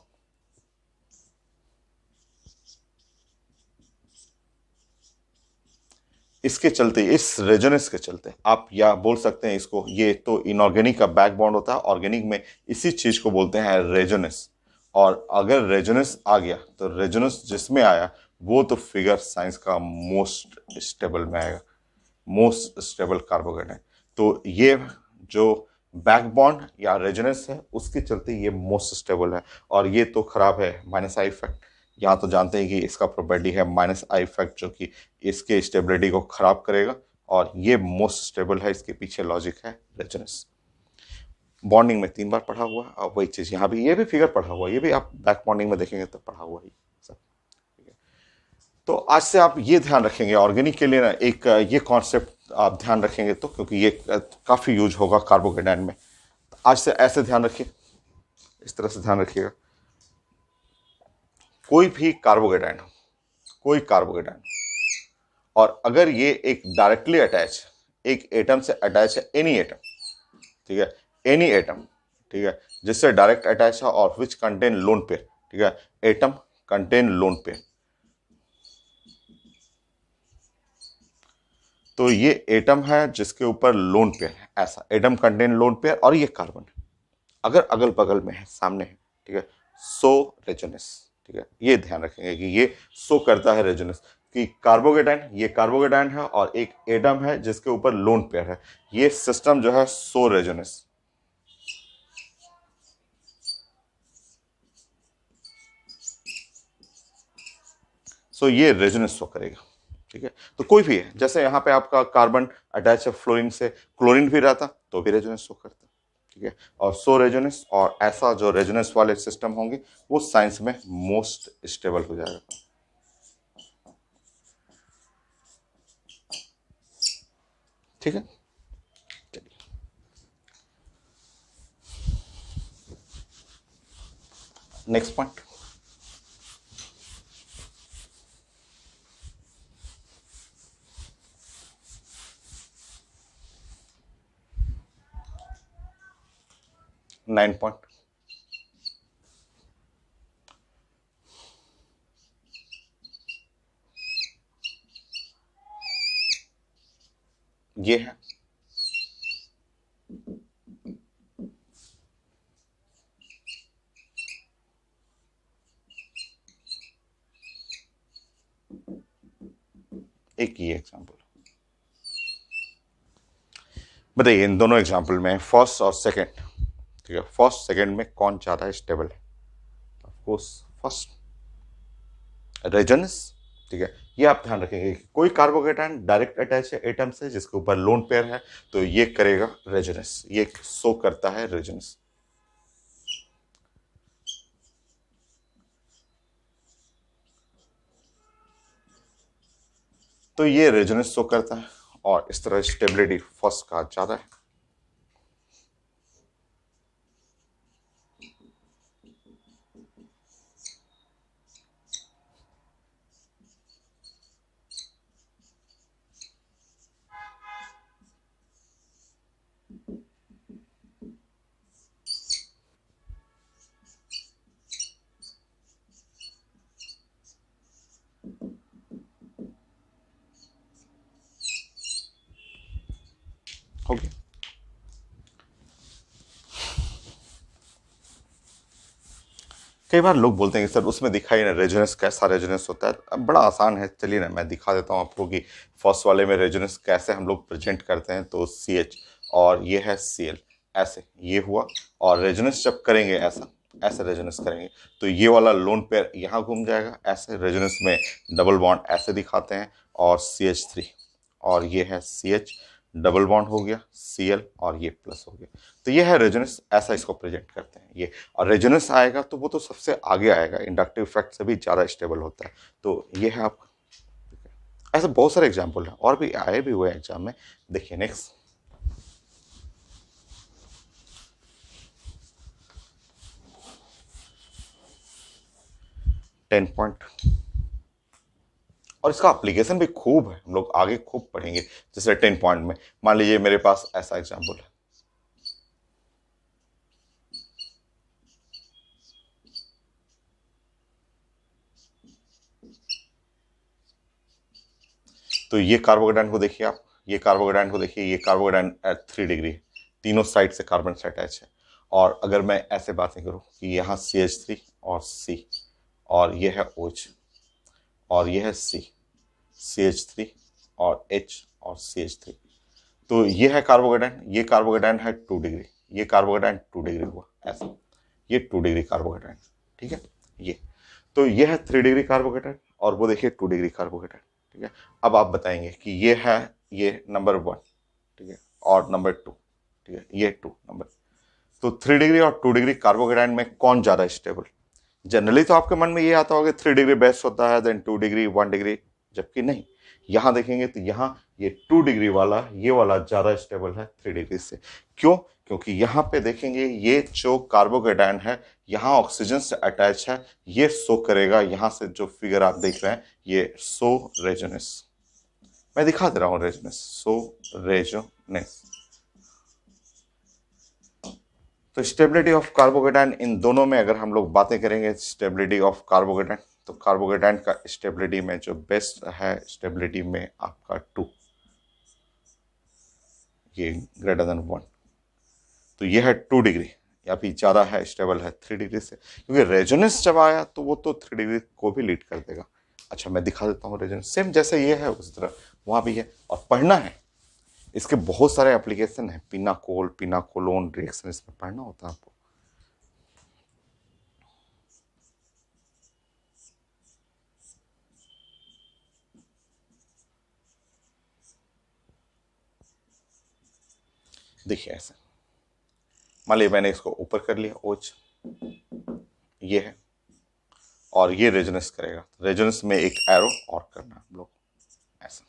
इसके चलते, इस रेजोनेंस के चलते आप या बोल सकते हैं इसको, ये तो इनऑर्गेनिक का बैक बॉन्ड होता है, ऑर्गेनिक में इसी चीज को बोलते हैं रेजोनेंस। और अगर रेजोनेंस आ गया तो रेजोनेंस जिसमें आया वो तो फिगर साइंस का मोस्ट स्टेबल में आएगा, मोस्ट स्टेबल कार्बोकेटाइन। तो ये जो बैक बॉन्ड या रेजोनेंस है उसके चलते ये मोस्ट स्टेबल है। और ये तो खराब है, माइनस आई इफेक्ट। यहाँ तो जानते हैं कि इसका प्रोपर्टी है माइनस आई इफेक्ट, जो कि इसके स्टेबिलिटी को खराब करेगा, और ये मोस्ट स्टेबल है। इसके पीछे लॉजिक है रेजोनेंस। बॉन्डिंग में 3 बार पढ़ा हुआ है, और वही चीज यहाँ भी, ये भी फिगर पढ़ा हुआ है, ये भी आप बैक बॉन्डिंग में देखेंगे तो पढ़ा हुआ ही सब। तो आज से आप ये ध्यान रखेंगे ऑर्गेनिक के लिए ना, एक ये कॉन्सेप्ट आप ध्यान रखेंगे तो, क्योंकि ये काफ़ी यूज होगा कार्बोकेटाइन में। तो आज से ऐसे ध्यान रखिए, इस तरह से ध्यान रखिएगा। कोई भी कार्बोकेटाइन, कोई कार्बोकेटाइन, और अगर ये एक डायरेक्टली अटैच, एक एटम से अटैच है, एनी एटम, ठीक है, एनी एटम, ठीक है, जिससे डायरेक्ट अटैच है और विच कंटेन लोन पेयर, ठीक है, एटम कंटेन लोन पेयर, तो ये एटम है जिसके ऊपर लोन पेयर है, ऐसा एटम कंटेन लोन पेयर, और ये कार्बन है, अगर अगल बगल में है, सामने है, ठीक है, सो रेजोनेंस, ठीक है, ये ध्यान रखेंगे कि ये सो करता है रेजोनेंस, कि कार्बोकेटाइन, ये कार्बोकेटाइन है और एक एटम है जिसके ऊपर लोन पेयर है, ये सिस्टम जो है सो रेजोनेंस। सो ये रेजोनेंस शो करेगा, ठीक है। तो कोई भी है, जैसे यहाँ पे आपका कार्बन अटैच है फ्लोरीन से, क्लोरीन भी रहता तो भी रेजोनेंस शो करता, ठीक है। और सो रेजोनेंस, और ऐसा जो रेजोनेंस वाले सिस्टम होंगे वो साइंस में मोस्ट स्टेबल हो जाएगा, ठीक है। नेक्स्ट पॉइंट, नाइन पॉइंट, ये है एक ये एग्जांपल। बताइए इन दोनों एग्जांपल में फर्स्ट और सेकंड, ठीक है, फर्स्ट सेकंड में कौन ज्यादा स्टेबल है? ऑफ कोर्स फर्स्ट, रेजोनेंस, ठीक है। ये आप ध्यान रखेंगे कि कोई कार्बोकेटाइन डायरेक्ट अटैच है एटम से जिसके ऊपर लोन पेयर है, तो ये करेगा रेजोनेंस, ये शो करता है रेजोनेंस। तो ये रेजोनेंस शो करता है, और इस तरह स्टेबिलिटी फर्स्ट का ज्यादा है। हो गया। कई बार लोग बोलते हैं कि सर उसमें दिखाई ना रेजोनेंस, कैसा रेजोनेंस होता है। अब बड़ा आसान है, चलिए ना मैं दिखा देता हूँ आपको कि फर्स्ट वाले में रेजोनेंस कैसे हम लोग प्रेजेंट करते हैं। तो CH और ये है Cl, ऐसे ये हुआ। और रेजोनेंस जब करेंगे ऐसा, ऐसे रेजोनेंस करेंगे तो ये वाला लोन पेयर यहाँ घूम जाएगा। ऐसे रेजोनेंस में डबल बॉन्ड ऐसे दिखाते हैं, और CH3 और ये है CH, डबल बॉन्ड हो गया Cl और ये प्लस हो गया। तो ये है रेजोनेंस, ऐसा इसको प्रेजेंट करते हैं ये। और रेजोनेंस आएगा तो वो तो सबसे आगे आएगा, इंडक्टिव इफेक्ट से भी ज़्यादा स्टेबल होता है। तो ये है आपका, ऐसे बहुत सारे एग्जाम्पल हैं और भी आए भी हुए एग्जाम में। देखिए नेक्स्ट, 10 पॉइंट, और इसका एप्लीकेशन भी खूब है, हम लोग आगे खूब पढ़ेंगे। जैसे 10 पॉइंट में मान लीजिए मेरे पास ऐसा एग्जाम्पल है, तो ये कार्बोकेटाइन को देखिए आप, ये कार्बोकेटाइन को देखिए, ये कार्बोकेटाइन एट 3 डिग्री है, तीनों साइड से कार्बन से अटैच है। और अगर मैं ऐसे बातें करूं कि यहाँ CH3 और C, और ये है OH, और ये है C, CH3 और H और CH3, तो ये है कार्बोकेटाइन, ये कार्बोकेटाइन है 2 डिग्री, ये कार्बोकेटाइन 2 डिग्री हुआ ऐसा, ये 2 डिग्री कार्बोकेटाइन, ठीक है। ये तो ये है 3 डिग्री कार्बोकेटाइन, और वो देखिए 2 डिग्री कार्बोकेटाइन, ठीक है। अब आप बताएंगे कि ये है, ये नंबर 1, ठीक है, और नंबर 2, ठीक है, ये 2 नंबर। तो 3 डिग्री और 2 डिग्री कार्बोकेटाइन में कौन ज्यादा स्टेबल? जनरली तो आपके मन में ये आता होगा 3 डिग्री बेस्ट होता है, देन 2 डिग्री, 1 डिग्री, जबकि नहीं। यहां देखेंगे तो यहां ये 2 डिग्री वाला, ये वाला ज्यादा स्टेबल है 3 डिग्री से। क्यों? क्योंकि यहां पे देखेंगे ये जो कार्बोकेटाइन है यहां ऑक्सीजन से अटैच है, ये शो करेगा। यहां से जो फिगर आप देख रहे हैं ये शो रेजोनेंस, मैं दिखा दे रहा हूं रेजोनेंस, शो रेजोनेंस। तो स्टेबिलिटी ऑफ कार्बोकेटाइन, इन दोनों में अगर हम लोग बातें करेंगे स्टेबिलिटी ऑफ कार्बोकेटाइन, तो कार्बोकेटाइन का स्टेबिलिटी में जो बेस्ट है, स्टेबिलिटी में आपका 2, ये ग्रेटर देन 1, तो ये है 2 डिग्री, या फिर ज़्यादा है, स्टेबल है 3 डिग्री से, क्योंकि रेजोनेंस जब आया तो वो तो 3 डिग्री को भी लीड कर देगा। अच्छा मैं दिखा देता हूँ रेजोनेंस, सेम जैसे ये है उस तरह वहाँ भी है, और पढ़ना है। इसके बहुत सारे एप्लीकेशन है, पिनाकोल, पिनाकोलोन रिएक्शन, इसमें पढ़ना होता है आपको। देखिए ऐसे, मान लीजिए मैंने इसको ऊपर कर लिया OH, ये है, और ये रेजोनेंस करेगा। रेजोनेंस में एक एरो और करना हम लोग ऐसा,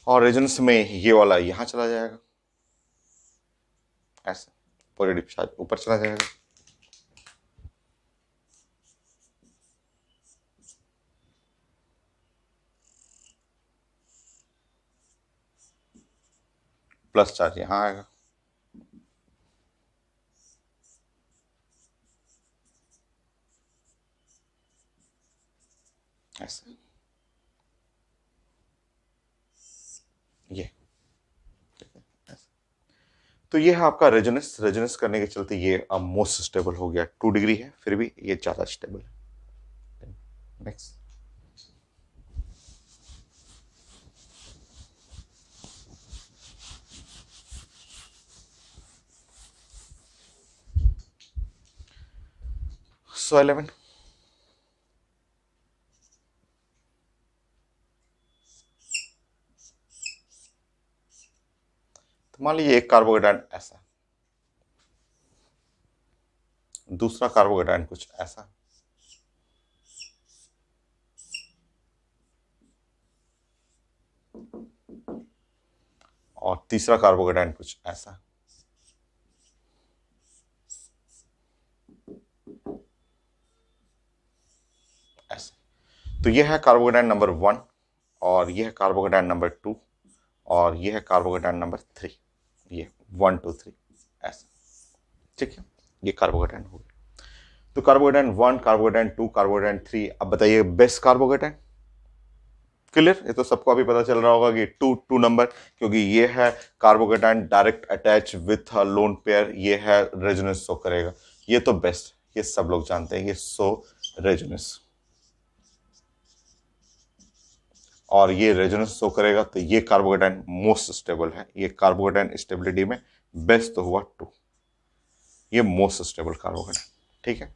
और रेजोनेंस में ये वाला यहां चला जाएगा ऐसे, पॉजिटिव चार्ज ऊपर चला जाएगा। प्लस चार्ज यहां आएगा ऐसे, ये तो ये है आपका रेजोनेंस। रेजोनेंस करने के चलते ये अब मोस्ट स्टेबल हो गया, 2 डिग्री है फिर भी ये ज्यादा स्टेबल है। नेक्स्ट, सो 11, तो मान लीजिए एक कार्बोकेटाइन ऐसा, दूसरा कार्बोकेटाइन कुछ ऐसा, और तीसरा कार्बोकेटाइन कुछ ऐसा, ऐसा। तो ये है कार्बोकेटाइन नंबर 1, और ये है कार्बोकेटाइन नंबर 2, और ये है कार्बोकेटाइन नंबर 3, ये 1 2 3 ऐसा, ठीक है। ये कार्बोकेटाइन हो गया। तो कार्बोकेटाइन 1, कार्बोकेटाइन 2, कार्बोकेटाइन 3, अब बताइए बेस्ट कार्बोकेटाइन। क्लियर, ये तो सबको अभी पता चल रहा होगा कि 2 नंबर, क्योंकि ये है carbocation direct attach with lone pair, ये है रेजोनेंस शो करेगा, ये तो बेस्ट, ये सब लोग जानते हैं, ये सो रेजोनेंस, और ये रेजोनेंस शो करेगा तो ये कार्बोकेटाइन मोस्ट स्टेबल है, ये कार्बोकेटाइन स्टेबिलिटी में बेस्ट तो हुआ 2, ये मोस्ट स्टेबल कार्बोकेटाइन, ठीक है।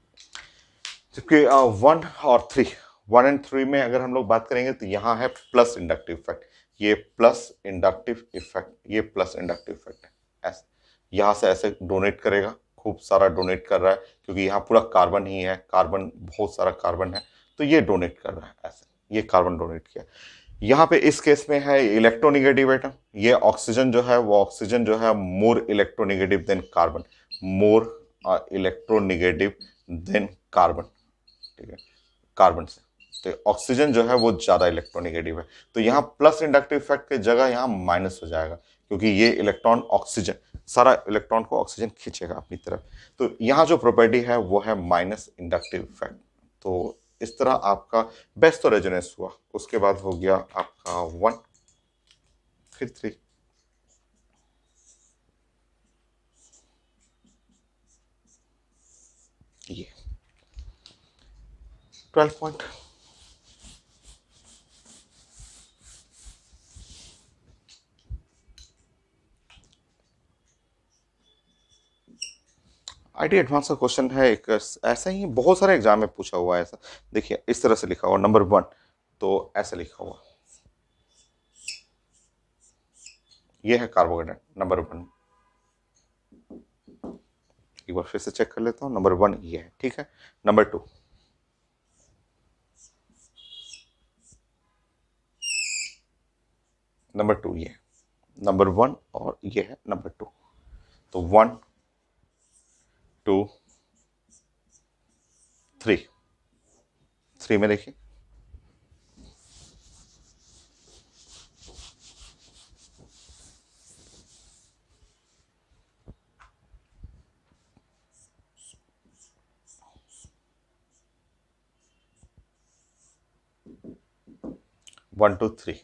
जबकि 1 और 3 में अगर हम लोग बात करेंगे तो यहाँ है प्लस इंडक्टिव इफेक्ट, ये प्लस इंडक्टिव इफेक्ट, ये प्लस इंडक्टिव इफेक्ट है, ऐसे यहाँ से ऐसे डोनेट करेगा, खूब सारा डोनेट कर रहा है क्योंकि यहाँ पूरा कार्बन ही है, कार्बन बहुत सारा कार्बन है, तो ये डोनेट कर रहा है ऐसे, ये कार्बन डोनेट किया। यहाँ पे इस केस में है इलेक्ट्रोनिगेटिव एटम, ये ऑक्सीजन जो है वो ऑक्सीजन जो है more electronegative than carbon, more electronegative than carbon, ठीक है, कार्बन से, तो ऑक्सीजन जो है वो ज्यादा इलेक्ट्रोनिगेटिव है, तो यहाँ प्लस इंडक्टिव इफेक्ट की जगह यहाँ माइनस हो जाएगा क्योंकि ये इलेक्ट्रॉन ऑक्सीजन सारा इलेक्ट्रॉन को ऑक्सीजन खींचेगा अपनी तरफ, तो यहाँ जो प्रॉपर्टी है वो है माइनस इंडक्टिव इफेक्ट। तो इस तरह आपका बेस्ट तो रेजोनेंस हुआ, उसके बाद हो गया आपका 1 फिर 3, ये 12 पॉइंट। आईटी एडवांस का क्वेश्चन है एक, ऐसा ही बहुत सारे एग्जाम में पूछा हुआ है ऐसा, देखिए इस तरह से लिखा हुआ नंबर 1, तो ऐसे लिखा हुआ, ये है कार्बोहाइड्रेट नंबर 1, एक बार फिर से चेक कर लेता हूँ, नंबर 1 ये है, ठीक है। नंबर 2, नंबर 2 ये है, नंबर 1 और ये है नंबर 2, तो 1 2 3, 3 में देखिए 1 2 3,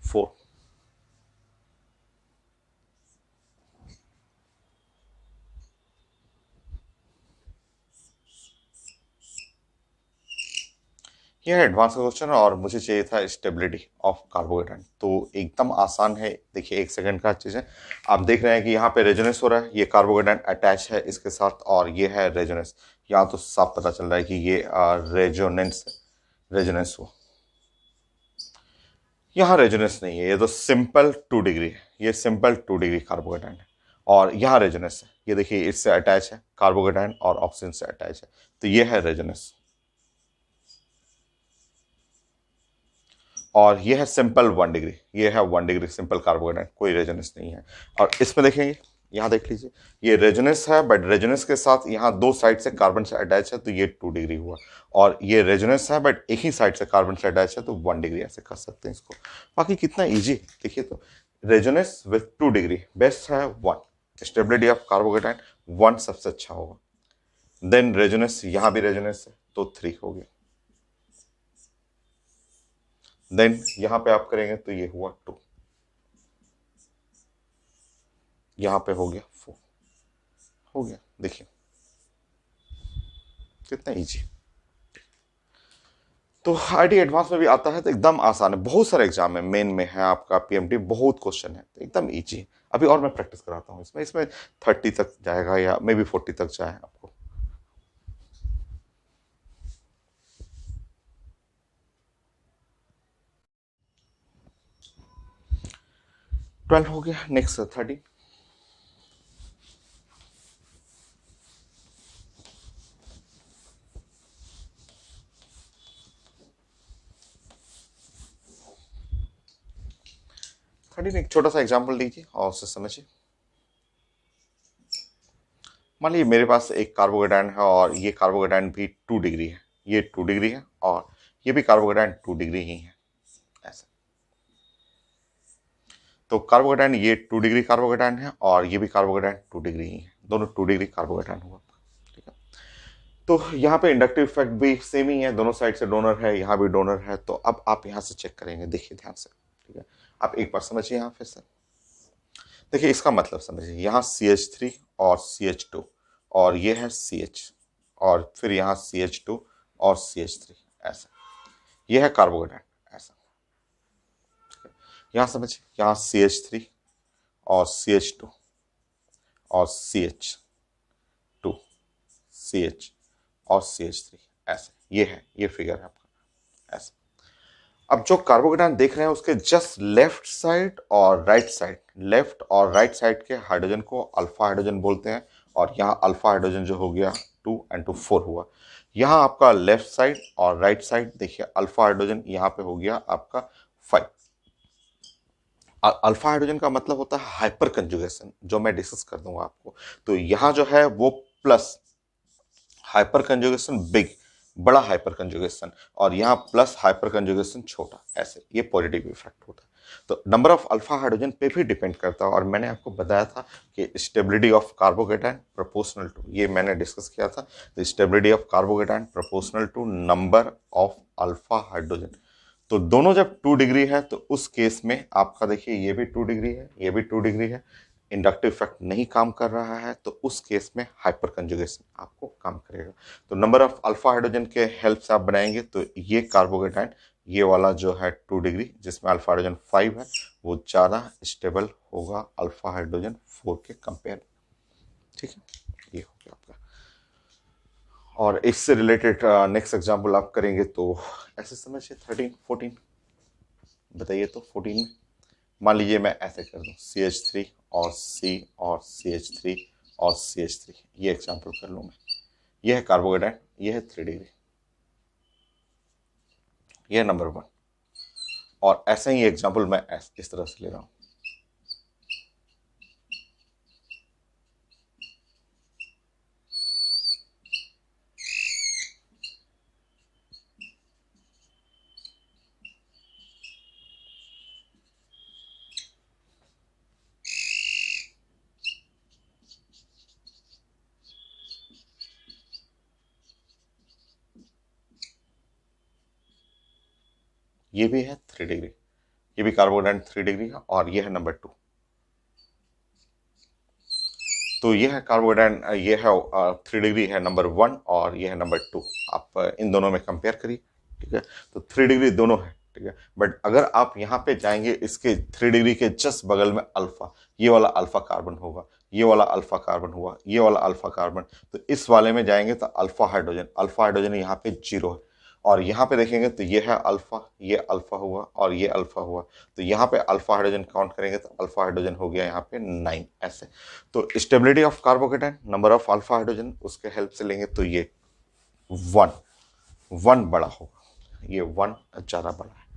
फोर, यह है एडवांस का क्वेश्चन और मुझे चाहिए था स्टेबिलिटी ऑफ कार्बोहाइड्रेट, तो एकदम आसान है, देखिए 1 सेकंड का चीज है। आप देख रहे हैं कि यहाँ पे रेजोनेंस हो रहा है, ये कार्बोहाइड्रेट अटैच है इसके साथ और ये है रेजोनेंस, यहाँ तो साफ पता चल रहा है कि ये रेजोनेंस रेजोनेंस हुआ, यहाँ रेजोनेंस नहीं है, ये तो सिंपल 2 डिग्री है, ये सिंपल 2 डिग्री कार्बोहाइड्रेट है, और यहाँ रेजोनेंस है, ये देखिए इससे अटैच है, कार्बोहाइड्रेट और ऑक्सीजन से अटैच है, तो ये है रेजोनेंस, और ये है सिंपल 1 डिग्री, ये है 1 डिग्री सिंपल कार्बोहाइड्रेट, कोई रेजोनेंस नहीं है। और इसमें देखेंगे, यहाँ देख लीजिए, ये रेजोनेंस है बट रेजोनेंस के साथ यहाँ 2 साइड से कार्बन से अटैच है, तो ये 2 डिग्री हुआ, और ये रेजोनेंस है बट एक ही साइड से कार्बन से अटैच है, तो 1 डिग्री, ऐसे कर सकते हैं इसको। बाकी कितना ईजी, देखिए तो रेजोनेंस विथ 2 डिग्री बेस्ट है 1, स्टेबिलिटी ऑफ कार्बोहाइड्रेट 1 सबसे अच्छा होगा, देन रेजोनेंस, यहाँ भी रेजोनेंस है तो 3 हो गया, देन यहां पे आप करेंगे तो ये हुआ 2, यहां पे हो गया 4, हो गया, देखिए कितना इजी। तो आईटी एडवांस में भी आता है तो एकदम आसान है, बहुत सारे एग्जाम है, मेन में है आपका पीएमटी, बहुत क्वेश्चन है, तो एकदम इजी। अभी और मैं प्रैक्टिस कराता हूँ इसमें, इसमें 30 तक जाएगा या मे बी 40 तक जाए आपको। 12 हो गया, नेक्स्ट 30, एक छोटा सा एग्जाम्पल दीजिए और उससे समझिए। मान लीजिए मेरे पास एक कार्बोकेटाइन है और ये कार्बोकेटाइन भी 2 डिग्री है, ये 2 डिग्री है और ये भी कार्बोकेटाइन 2 डिग्री ही है, ऐसा। तो कार्बोकेटाइन ये 2 डिग्री कार्बोकेटाइन है और ये भी कार्बोकेटाइन 2 डिग्री ही है, दोनों 2 डिग्री कार्बोकेटाइन हुआ, ठीक है। तो यहाँ पे इंडक्टिव इफेक्ट भी सेम ही है, दोनों साइड से डोनर है, यहाँ भी डोनर है। तो अब आप यहाँ से चेक करेंगे, देखिए ध्यान से, ठीक है। आप एक बार समझिए यहाँ फिर से, देखिए इसका मतलब समझिए, यहाँ CH3 और CH2 और ये है CH और फिर यहाँ CH2 और CH3, ऐसा ये है कार्बोहाइड्रेट ऐसा। यहाँ समझिए, यहाँ CH3 और CH2 और CH2 CH और CH3, ऐसे ये है, ये फिगर है आपका ऐसा। अब जो कार्बोकेटायन देख रहे हैं उसके जस्ट लेफ्ट साइड और राइट साइड, लेफ्ट और राइट साइड के हाइड्रोजन को अल्फा हाइड्रोजन बोलते हैं। और यहाँ अल्फा हाइड्रोजन जो हो गया 2 and 2 4 हुआ। यहाँ आपका लेफ्ट साइड और राइट साइड देखिए, अल्फा हाइड्रोजन यहाँ पे हो गया आपका 5। अल्फा हाइड्रोजन का मतलब होता है हाइपर कंजुगेशन, जो मैं डिस्कस कर दूंगा आपको। तो यहाँ जो है वो प्लस हाइपर कंजुगेशन बिग, बड़ा हाइपर कंजुगेशन, और यहाँ प्लस हाइपर कंजुगेशन छोटा, ऐसे ये पॉजिटिव इफेक्ट होता है। तो नंबर ऑफ अल्फा हाइड्रोजन पे भी डिपेंड करता है। और मैंने आपको बताया था कि stability of carbocation proportional to, ये मैंने डिस्कस किया था, the stability of carbocation proportional to number of alpha hydrogen. तो दोनों जब 2 डिग्री है तो उस केस में आपका देखिए ये भी 2 डिग्री है, ये भी 2 डिग्री है, इंडक्टिव इफेक्ट नहीं काम कर रहा है, तो उस केस में हाइपर कंजुगेशन आपको काम करेगा। तो नंबर ऑफ अल्फा हाइड्रोजन के हेल्प से आप बनाएंगे तो ये कार्बोकेटायन, ये वाला जो है 2 डिग्री जिसमें अल्फा हाइड्रोजन 5 है, वो ज़्यादा स्टेबल होगा अल्फा हाइड्रोजन 4 के कंपेयर। ठीक है, ये हो गया आपका। और इससे रिलेटेड नेक्स्ट एग्जाम्पल आप करेंगे तो ऐसे समझिए 13 14, बताइए तो 14 में मान लीजिए मैं ऐसे कर दूं CH3 और C और CH3 और CH3, ये एग्जाम्पल कर लूँ मैं। ये है कार्बोहाइड्रेट, ये है 3 डिग्री, ये है नंबर 1। और ऐसे ही एग्जाम्पल मैं इस तरह से ले रहा हूँ। ये भी है 3 डिग्री, ये भी कार्बोहाइड्रेट 3 डिग्री है, और ये है नंबर 2। तो ये है कार्बोहाइड्रेट, ये है 3 डिग्री है नंबर 1, और ये है नंबर 2। आप इन दोनों में कंपेयर करिए, ठीक है। तो 3 डिग्री दोनों है, ठीक है। बट अगर आप यहाँ पे जाएंगे, इसके 3 डिग्री के जस्ट बगल में अल्फा, ये वाला अल्फा कार्बन होगा, ये वाला अल्फा कार्बन हुआ, ये वाला अल्फा कार्बन, तो इस वाले में जाएंगे तो अल्फा हाइड्रोजन यहाँ पे 0 है। और यहाँ पे देखेंगे तो ये है अल्फा, ये अल्फा हुआ और ये अल्फा हुआ, तो यहाँ पे अल्फा हाइड्रोजन काउंट करेंगे तो अल्फा हाइड्रोजन हो गया यहाँ पे 9, ऐसे। तो stability of carbocation, number of alpha hydrogen, उसके हेल्प से लेंगे तो ये 1 बड़ा होगा, ये 1 ज़्यादा बड़ा है,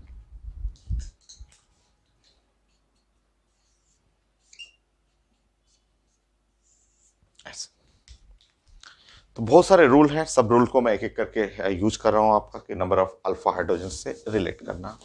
ऐसे। तो बहुत सारे रूल हैं, सब रूल को मैं एक एक करके यूज कर रहा हूं आपका, कि नंबर ऑफ अल्फा हाइड्रोजन से रिलेट करना।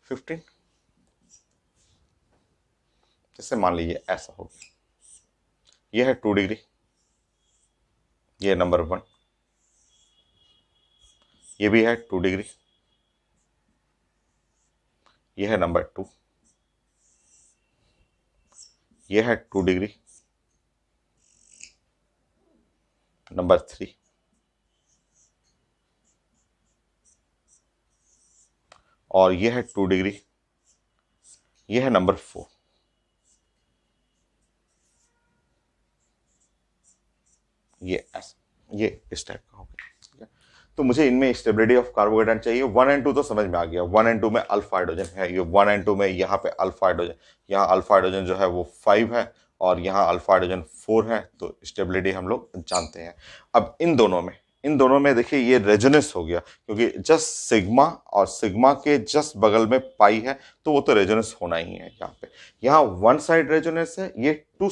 फिफ्टीन, जैसे मान लीजिए ऐसा हो गया, यह है 2 डिग्री, ये नंबर 1, ये भी है 2 डिग्री, ये है नंबर 2, ये है 2 डिग्री, नंबर 3, और ये है 2 डिग्री, ये है नंबर 4। ये ऐसा, ये इस टाइप का हो गया, ठीक है। तो मुझे इनमें स्टेबिलिटी ऑफ कार्बोहाइड्रेट चाहिए। 1 and 2 तो समझ में आ गया, 1 and 2 में अल्फा हाइड्रोजन है, ये 1 and 2 में यहाँ पे अल्फा हाइड्रोजन, यहाँ अल्फा हाइड्रोजन जो है वो 5 है, और यहाँ अल्फा हाइड्रोजन 4 है, तो स्टेबिलिटी हम लोग जानते हैं। अब इन दोनों में देखिए ये रेजोनेंस हो गया, क्योंकि जस्ट सिग्मा और सिग्मा के जस्ट बगल में पाई है, तो वो तो रेजोनेंस होना ही है। यहाँ पे यहाँ 1 साइड रेजोनेंस है, ये 2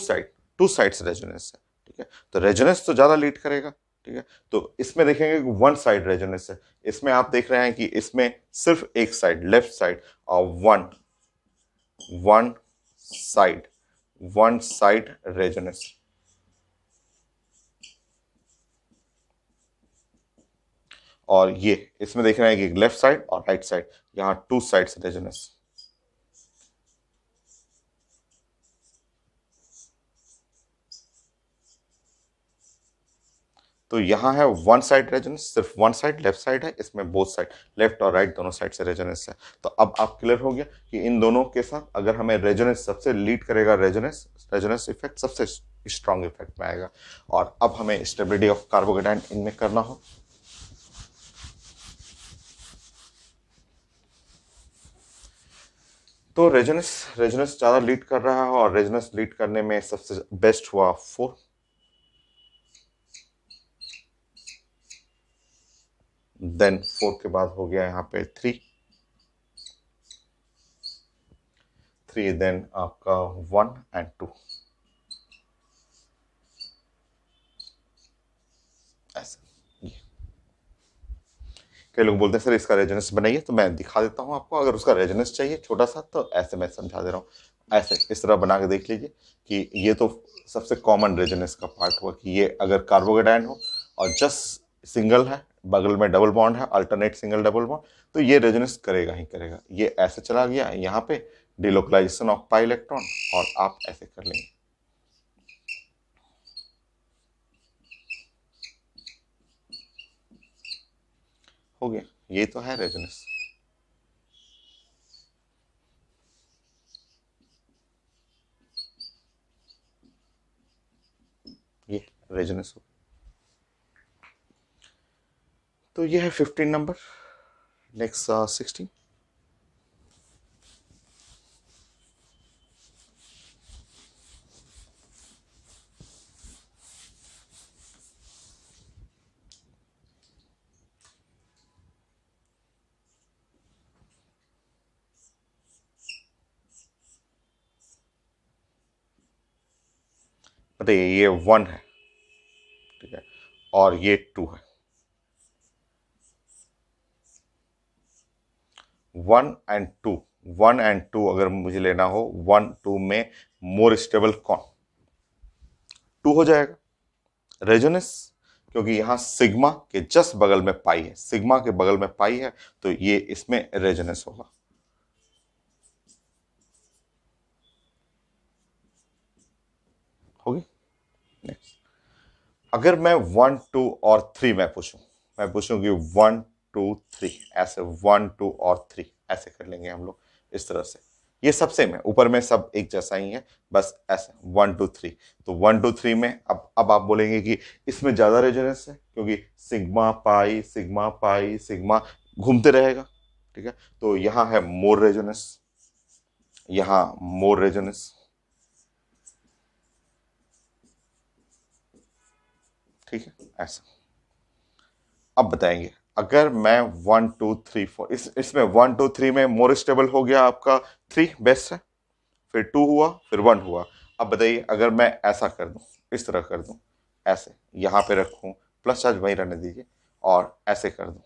साइड्स रेजोनेंस है। ठीक है, तो रेजोनेंस तो ज्यादा लीड करेगा, ठीक है। तो इसमें देखेंगे कि वन साइड रेजोनेंस है, इसमें आप देख रहे हैं कि इसमें सिर्फ एक साइड लेफ्ट साइड और one one side one side resonance, और ये इसमें देख रहे हैं कि लेफ्ट साइड और राइट साइड, यहां टू साइड्स रेजोनेंस। तो यहाँ है वन साइड रेजोनेंस, सिर्फ वन साइड लेफ्ट साइड है, इसमें बोथ साइड लेफ्ट और राइट दोनों साइड से रेजोनेंस है। तो अब आप क्लियर हो गया कि इन दोनों के साथ अगर हमें रेजोनेंस सबसे लीड करेगा, रेजोनेंस रेजोनेंस इफेक्ट सबसे स्ट्रॉन्ग इफेक्ट में आएगा। और अब हमें स्टेबिलिटी ऑफ कार्बोकेटाइन इनमें करना हो, तो रेजोनेंस रेजोनेंस ज्यादा लीड कर रहा है, और रेजोनेंस लीड करने में सबसे बेस्ट हुआ 4, देन 4 के बाद हो गया यहाँ पे 3, देन आपका 1 एंड 2, ऐसे। कई लोग बोलते हैं सर इसका रेजोनेंस बनाइए, तो मैं दिखा देता हूँ आपको। अगर उसका रेजोनेंस चाहिए छोटा सा, तो ऐसे मैं समझा दे रहा हूँ, ऐसे इस तरह बना के देख लीजिए कि ये तो सबसे कॉमन रेजोनेंस का पार्ट हुआ कि ये अगर कार्बोकेटाइन हो और जस्ट सिंगल है, बगल में डबल बॉन्ड है, अल्टरनेट सिंगल डबल बॉन्ड, तो ये रेजोनेंस करेगा ही करेगा। ये ऐसे चला गया यहाँ पे डिलोकलाइजेशन ऑफ पाई इलेक्ट्रॉन, और आप ऐसे कर लेंगे, हो गया। ये तो है रेजोनेंस। ये रेजोनेंस हो, तो ये है 15 नंबर। नेक्स्ट 16। बताइए, ये 1 है, ठीक है, और ये 2 है। 1 एंड 2, 1 एंड 2 अगर मुझे लेना हो, 1 2 में मोर स्टेबल कौन? 2 हो जाएगा रेजोनेंस, क्योंकि यहां सिग्मा के जस्ट बगल में पाई है, सिग्मा के बगल में पाई है, तो ये इसमें रेजोनेंस होगा। होगी। नेक्स्ट, अगर मैं 1 2 और 3 में पूछूं, मैं पूछूं कि 1 2 3 ऐसे, 1 2 और 3 ऐसे कर लेंगे हम लोग इस तरह से। ये सब सेम है, ऊपर में सब एक जैसा ही है, बस ऐसे 1 2 3। तो 1 2 3 में अब आप बोलेंगे कि इसमें ज्यादा रेजोनेंस है, क्योंकि सिग्मा पाई सिग्मा घूमते रहेगा, ठीक है। तो यहां है मोर रेजोनेंस, यहां मोर रेजोनेंस, ठीक है, ऐसा। अब बताएंगे, अगर मैं 1 2 3 4, इसमें 1 2 3 में मोर स्टेबल हो गया आपका 3 बेस्ट है, फिर 2 हुआ, फिर 1 हुआ। अब बताइए, अगर मैं ऐसा कर दूं, इस तरह कर दूं, ऐसे यहां पे रखूं, प्लस चार्ज वहीं रहने दीजिए, और ऐसे कर दूं,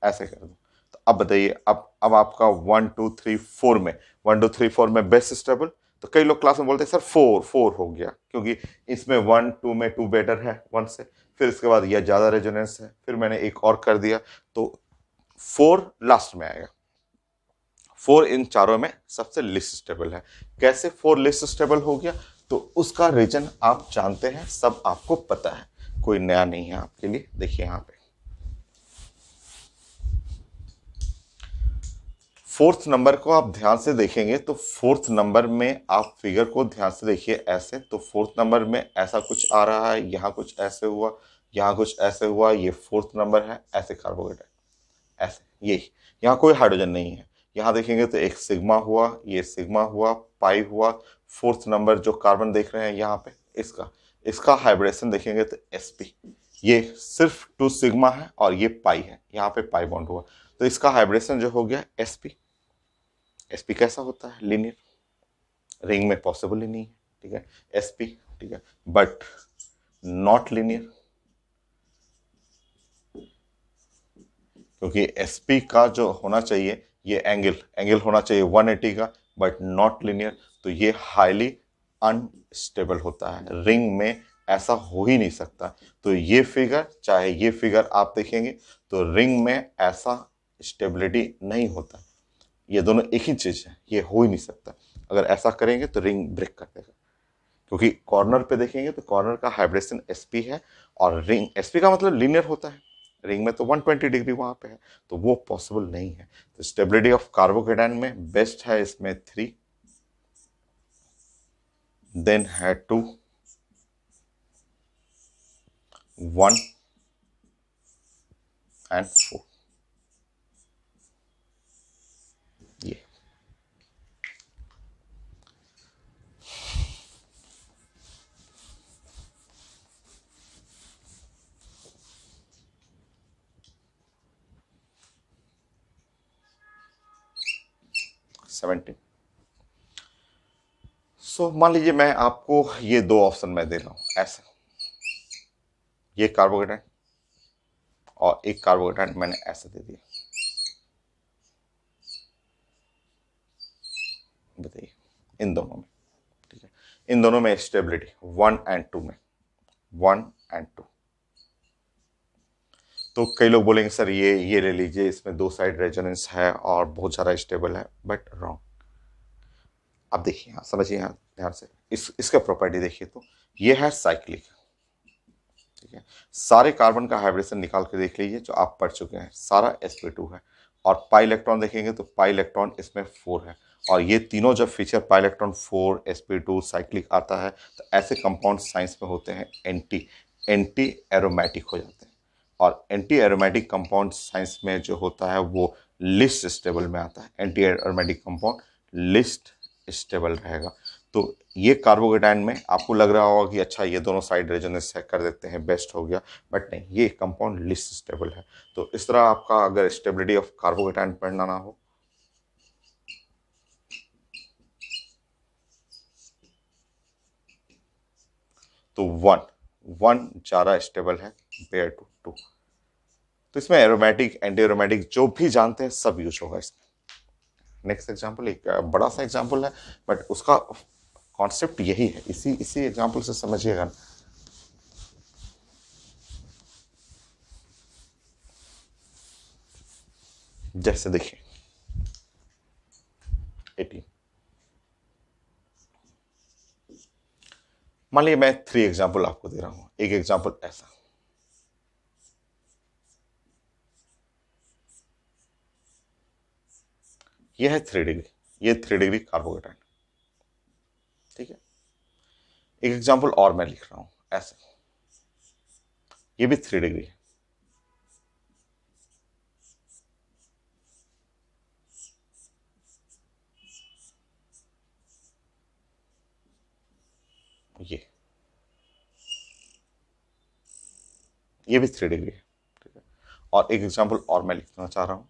ऐसे कर दूं, तो अब बताइए, अब आपका 1 2 3 4 में, 1 2 3 4 में बेस्ट स्टेबल। तो कई लोग क्लास में बोलते हैं सर 4 हो गया, क्योंकि इसमें 1 2 में 2 बेटर है 1 से, फिर इसके बाद यह ज्यादा रेजोनेंस है, फिर मैंने एक और कर दिया, तो 4 लास्ट में आएगा। 4 इन चारों में सबसे लिस्ट स्टेबल है। कैसे 4 लिस्ट स्टेबल हो गया? तो उसका रीजन आप जानते हैं, सब आपको पता है, कोई नया नहीं है आपके लिए। देखिए यहाँ पे फोर्थ नंबर को आप ध्यान से देखेंगे, तो फोर्थ नंबर में आप फिगर को ध्यान से देखिए ऐसे, तो फोर्थ नंबर में ऐसा कुछ आ रहा है, यहाँ कुछ ऐसे हुआ, यहाँ कुछ ऐसे हुआ, ये फोर्थ नंबर है, ऐसे कार्बोहाइड्रेट ऐसे, यही यहाँ कोई हाइड्रोजन नहीं है। यहाँ देखेंगे तो एक सिग्मा हुआ, ये सिग्मा हुआ, पाई हुआ, फोर्थ नंबर जो कार्बन देख रहे हैं यहाँ पे, इसका इसका हाइब्रिडेशन देखेंगे तो sp, ये सिर्फ 2 सिग्मा है और ये पाई है, यहाँ पे पाई बॉन्ड हुआ, तो इसका हाइब्रिडेशन जो हो गया sp। sp कैसा होता है? लीनियर, रिंग में पॉसिबल ही नहीं है, ठीक है, sp, ठीक है। बट नॉट लीनियर, क्योंकि sp का जो होना चाहिए ये एंगल होना चाहिए 180 का, बट नॉट लीनियर, तो ये हाईली अनस्टेबल होता है। रिंग में ऐसा हो ही नहीं सकता। तो ये फिगर चाहे ये फिगर आप देखेंगे तो रिंग में ऐसा स्टेबिलिटी नहीं होता। ये दोनों एक ही चीज है, ये हो ही नहीं सकता। अगर ऐसा करेंगे तो रिंग ब्रेक कर देगा, क्योंकि कॉर्नर पे देखेंगे तो कॉर्नर का हाइब्रेशन sp है, और रिंग sp का मतलब लीनियर होता है। रिंग में तो 120 डिग्री वहां पे है, तो वो पॉसिबल नहीं है। तो स्टेबिलिटी ऑफ कार्बोकेटाइन में बेस्ट है इसमें 3, देन है 2, 1 एंड 4। ये 17। सो मान लीजिए मैं आपको ये दो ऑप्शन मैं दे रहा हूं ऐसे, ये कार्बोकेटाइन और एक कार्बोकेटाइन मैंने ऐसे दे दिया। बताइए इन दोनों में, ठीक है, इन दोनों में स्टेबिलिटी 1 एंड 2 में, 1 एंड 2। तो कई लोग बोलेंगे सर ये ले लीजिए, इसमें दो साइड रेजोनेंस है और बहुत सारा स्टेबल है, बट रॉन्ग। अब देखिए यहाँ समझिए, यहाँ ध्यान से इसका प्रॉपर्टी देखिए। तो ये है साइक्लिक, ठीक है। सारे कार्बन का हाइब्रिडेशन निकाल के देख लीजिए जो आप पढ़ चुके हैं, सारा sp2 है। और पाई इलेक्ट्रॉन देखेंगे तो पाई इलेक्ट्रॉन इसमें 4 है। और ये तीनों जब feature pi electron 4 sp2 cyclic आता है तो ऐसे कंपाउंड साइंस में होते हैं एंटी एरोमेटिक हो जाते हैं। और एंटी एरोमेटिक कंपाउंड साइंस में जो होता है वो लिस्ट स्टेबल में आता है। Anti aromatic compound list stable रहेगा। तो ये कार्बोकेटाइन में आपको लग रहा होगा कि अच्छा ये दोनों साइड रेजोनेंस कर देते हैं, बेस्ट हो गया, बट नहीं, ये कंपाउंड लिस्ट स्टेबल है। तो इस तरह आपका अगर स्टेबिलिटी ऑफ कार्बोकेटाइन पढ़ना ना हो तो 1 ज़्यादा स्टेबल है कंपेयर टू 2। तो इसमें एरोमेटिक एंटी एरोमेटिक जो भी जानते हैं सब यूज होगा इसमें। नेक्स्ट एग्जाम्पल एक बड़ा सा एग्जाम्पल है, बट उसका कॉन्सेप्ट यही है, इसी इसी एग्जाम्पल से समझिएगा। जैसे देखिए 18, मान लीजिए मैं 3 एग्जाम्पल आपको दे रहा हूं। एक एग्जाम्पल ऐसा, यह है 3 डिग्री, ये 3 डिग्री कार्बोकेटाइन, ठीक है। एक एग्जाम्पल और मैं लिख रहा हूं ऐसे, ये भी 3 डिग्री है, ये भी 3 डिग्री है, ठीक है। और एक एग्जाम्पल और मैं लिखना चाह रहा हूं,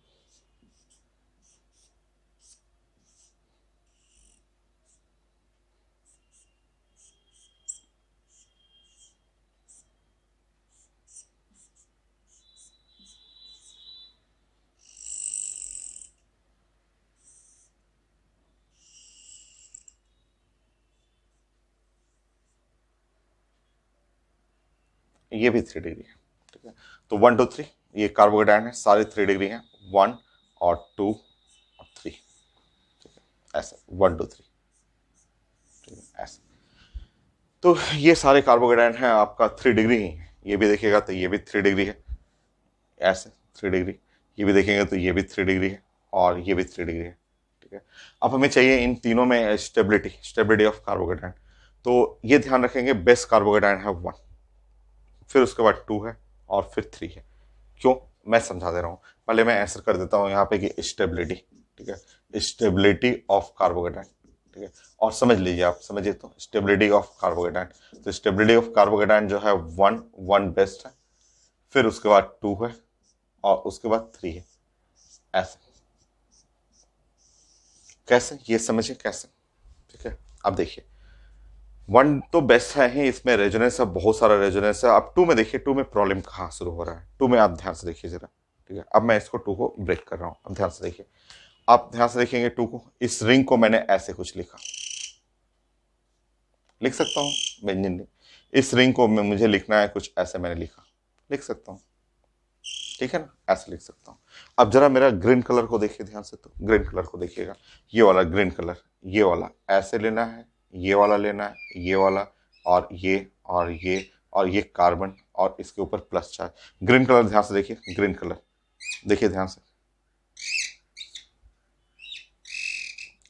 ये भी 3 डिग्री है, ठीक है। तो 1 2 3 ये कार्बोकेटाइन है, सारे 3 डिग्री हैं, 1 और 2 और 3, ठीक है, ऐसे 1 2 3, ठीक है, ऐसे। तो ये सारे कार्बोकेटाइन हैं आपका 3 डिग्री ही है। ये भी देखिएगा तो ये भी 3 डिग्री है, ऐसे 3 डिग्री। ये भी देखेंगे तो ये भी 3 डिग्री है और ये भी 3 डिग्री है, ठीक है। अब हमें चाहिए इन तीनों में स्टेबिलिटी ऑफ कार्बोकेटाइन। तो ये ध्यान रखेंगे बेस्ट कार्बोकेटाइन है 1, फिर उसके बाद 2 है और फिर 3 है। क्यों, मैं समझा दे रहा हूँ। पहले मैं आंसर कर देता हूँ यहाँ पे कि स्टेबिलिटी, ठीक है, स्टेबिलिटी ऑफ कार्बोकेटाइन, ठीक है। और समझ लीजिए, आप समझिए तो स्टेबिलिटी ऑफ कार्बोकेटाइन, तो स्टेबिलिटी ऑफ कार्बोकेटाइन जो है 1 बेस्ट है, फिर उसके बाद 2 है और उसके बाद 3 है, ऐसे। कैसे, ये समझिए कैसे, ठीक है। अब देखिए वन तो बेस्ट है ही, इसमें रेजोनेंस है, बहुत सारा रेजोनेंस है। अब टू में देखिए, टू में प्रॉब्लम कहाँ शुरू हो रहा है। टू में आप ध्यान से देखिए जरा, ठीक है। अब मैं इसको टू को ब्रेक कर रहा हूँ, अब ध्यान से देखिए। आप ध्यान से देखेंगे टू को, इस रिंग को मैंने ऐसे कुछ लिखा, लिख सकता हूँ व्यंजन रिंग। इस रिंग को मुझे लिखना है कुछ ऐसे, मैंने लिखा, लिख सकता हूँ, ठीक है ना, ऐसे लिख सकता हूँ। अब जरा मेरा ग्रीन कलर को देखिए ध्यान से, तो ग्रीन कलर को देखिएगा, ये वाला ग्रीन कलर, ये वाला ऐसे लेना है, ये वाला लेना है, ये वाला, और ये और ये और ये कार्बन, और इसके ऊपर प्लस चार्ज। ग्रीन कलर ध्यान से देखिए, ग्रीन कलर देखिए ध्यान से,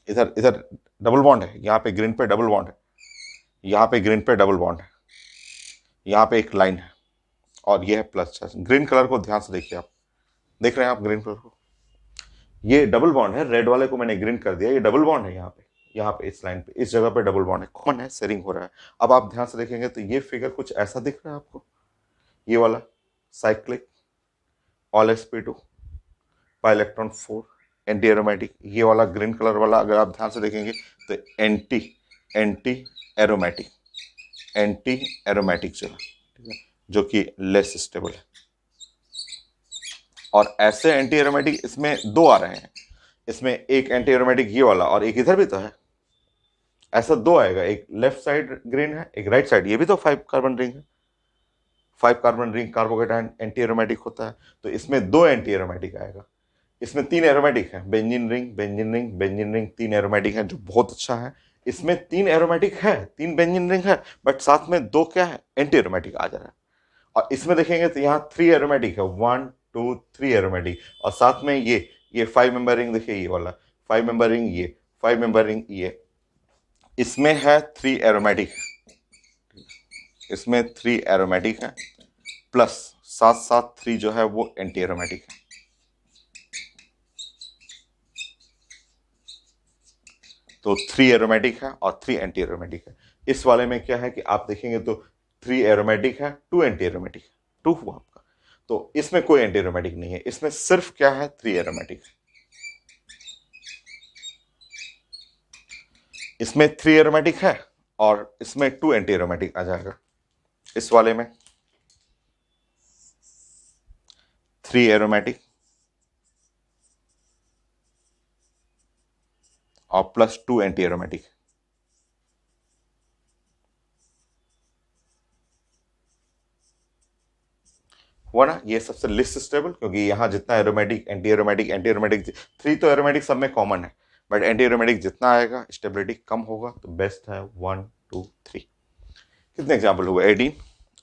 इधर इधर डबल बॉन्ड है, यहाँ पे ग्रीन पे डबल बॉन्ड है, यहाँ पे ग्रीन पे डबल बॉन्ड है, यहाँ पे एक लाइन है, और ये है प्लस चार्ज। ग्रीन कलर को ध्यान से देखिए, आप देख रहे हैं आप ग्रीन कलर को, ये डबल बॉन्ड है, रेड वाले को मैंने ग्रीन कर दिया, ये डबल बॉन्ड है यहाँ पे, यहाँ पे इस लाइन पे, इस जगह पे डबल बॉन्ड है, कॉमन है, शेयरिंग हो रहा है। अब आप ध्यान से देखेंगे तो ये फिगर कुछ ऐसा दिख रहा है आपको, ये वाला cyclic, all sp2, pi electron 4, anti aromatic. ये वाला ग्रीन कलर वाला अगर आप ध्यान से देखेंगे तो anti anti aromatic, anti aromatic जो है, ठीक है, जो कि लेस स्टेबल है। और ऐसे एंटी एरोमेटिक इसमें दो आ रहे हैं, इसमें एक एंटी एरोमेटिक ये वाला, और एक इधर भी तो है, ऐसा दो आएगा, एक लेफ्ट साइड ग्रीन है, एक राइट साइड, ये भी तो 5 कार्बन रिंग है, 5 carbon ring carbocation anti aromatic होता है, तो इसमें दो एंटी एरोमेटिक आएगा। इसमें 3 एरोमेटिक है, benzene ring benzene ring benzene ring, 3 aromatic है, जो बहुत अच्छा है। इसमें 3 एरोमेटिक है, 3 बेंजीन रिंग है, बट साथ में दो क्या है, एंटी एरोमेटिक आ जा रहा है। और इसमें देखेंगे तो यहाँ 3 एरोमेटिक है, 1 2 3 एरोमेटिक, और साथ में ये 5 मेंबर रिंग देखिए, ये वाला 5 मेंबर रिंग, ये 5 मेंबर रिंग, ये इसमें है 3 एरोमेटिक, इसमें 3 एरोमेटिक है, प्लस साथ साथ 3 जो है वो एंटी एरोमेटिक है। तो 3 एरोमेटिक है और 3 एंटी एरोमेटिक है। इस वाले में क्या है कि आप देखेंगे तो 3 एरोमेटिक है, 2 एंटी एरोमेटिक है, 2 हुआ आपका। तो इसमें कोई एंटी एरोमेटिक नहीं है, इसमें सिर्फ क्या है, 3 एरोमेटिक है। इसमें 3 एरोमेटिक है और इसमें 2 एंटी एरोमेटिक आ जाएगा। इस वाले में 3 एरोमेटिक और प्लस 2 एंटी एरोमेटिक, हुआ ना। ये सबसे लिस्ट स्टेबल, क्योंकि यहां जितना aromatic anti aromatic anti aromatic, 3 तो एरोमेटिक सब में कॉमन है, बट एंटी एरोमेटिक जितना आएगा स्टेबिलिटी कम होगा, तो बेस्ट है 1 2 3। कितने एग्जाम्पल हुए, 18,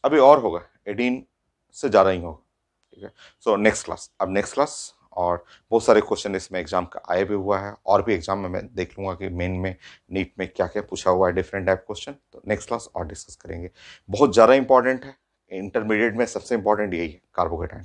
अभी और होगा, 18 से ज़्यादा ही होगा, ठीक है। सो नेक्स्ट क्लास, अब नेक्स्ट क्लास, और बहुत सारे क्वेश्चन इसमें एग्जाम का आए भी हुआ है, और भी एग्जाम में मैं देख लूंगा कि मेन में नीट में क्या क्या पूछा हुआ है, डिफरेंट टाइप क्वेश्चन, तो नेक्स्ट क्लास और डिस्कस करेंगे। बहुत ज़्यादा इंपॉर्टेंट है, इंटरमीडिएट में सबसे इंपॉर्टेंट यही है, कार्बोकेटाइन।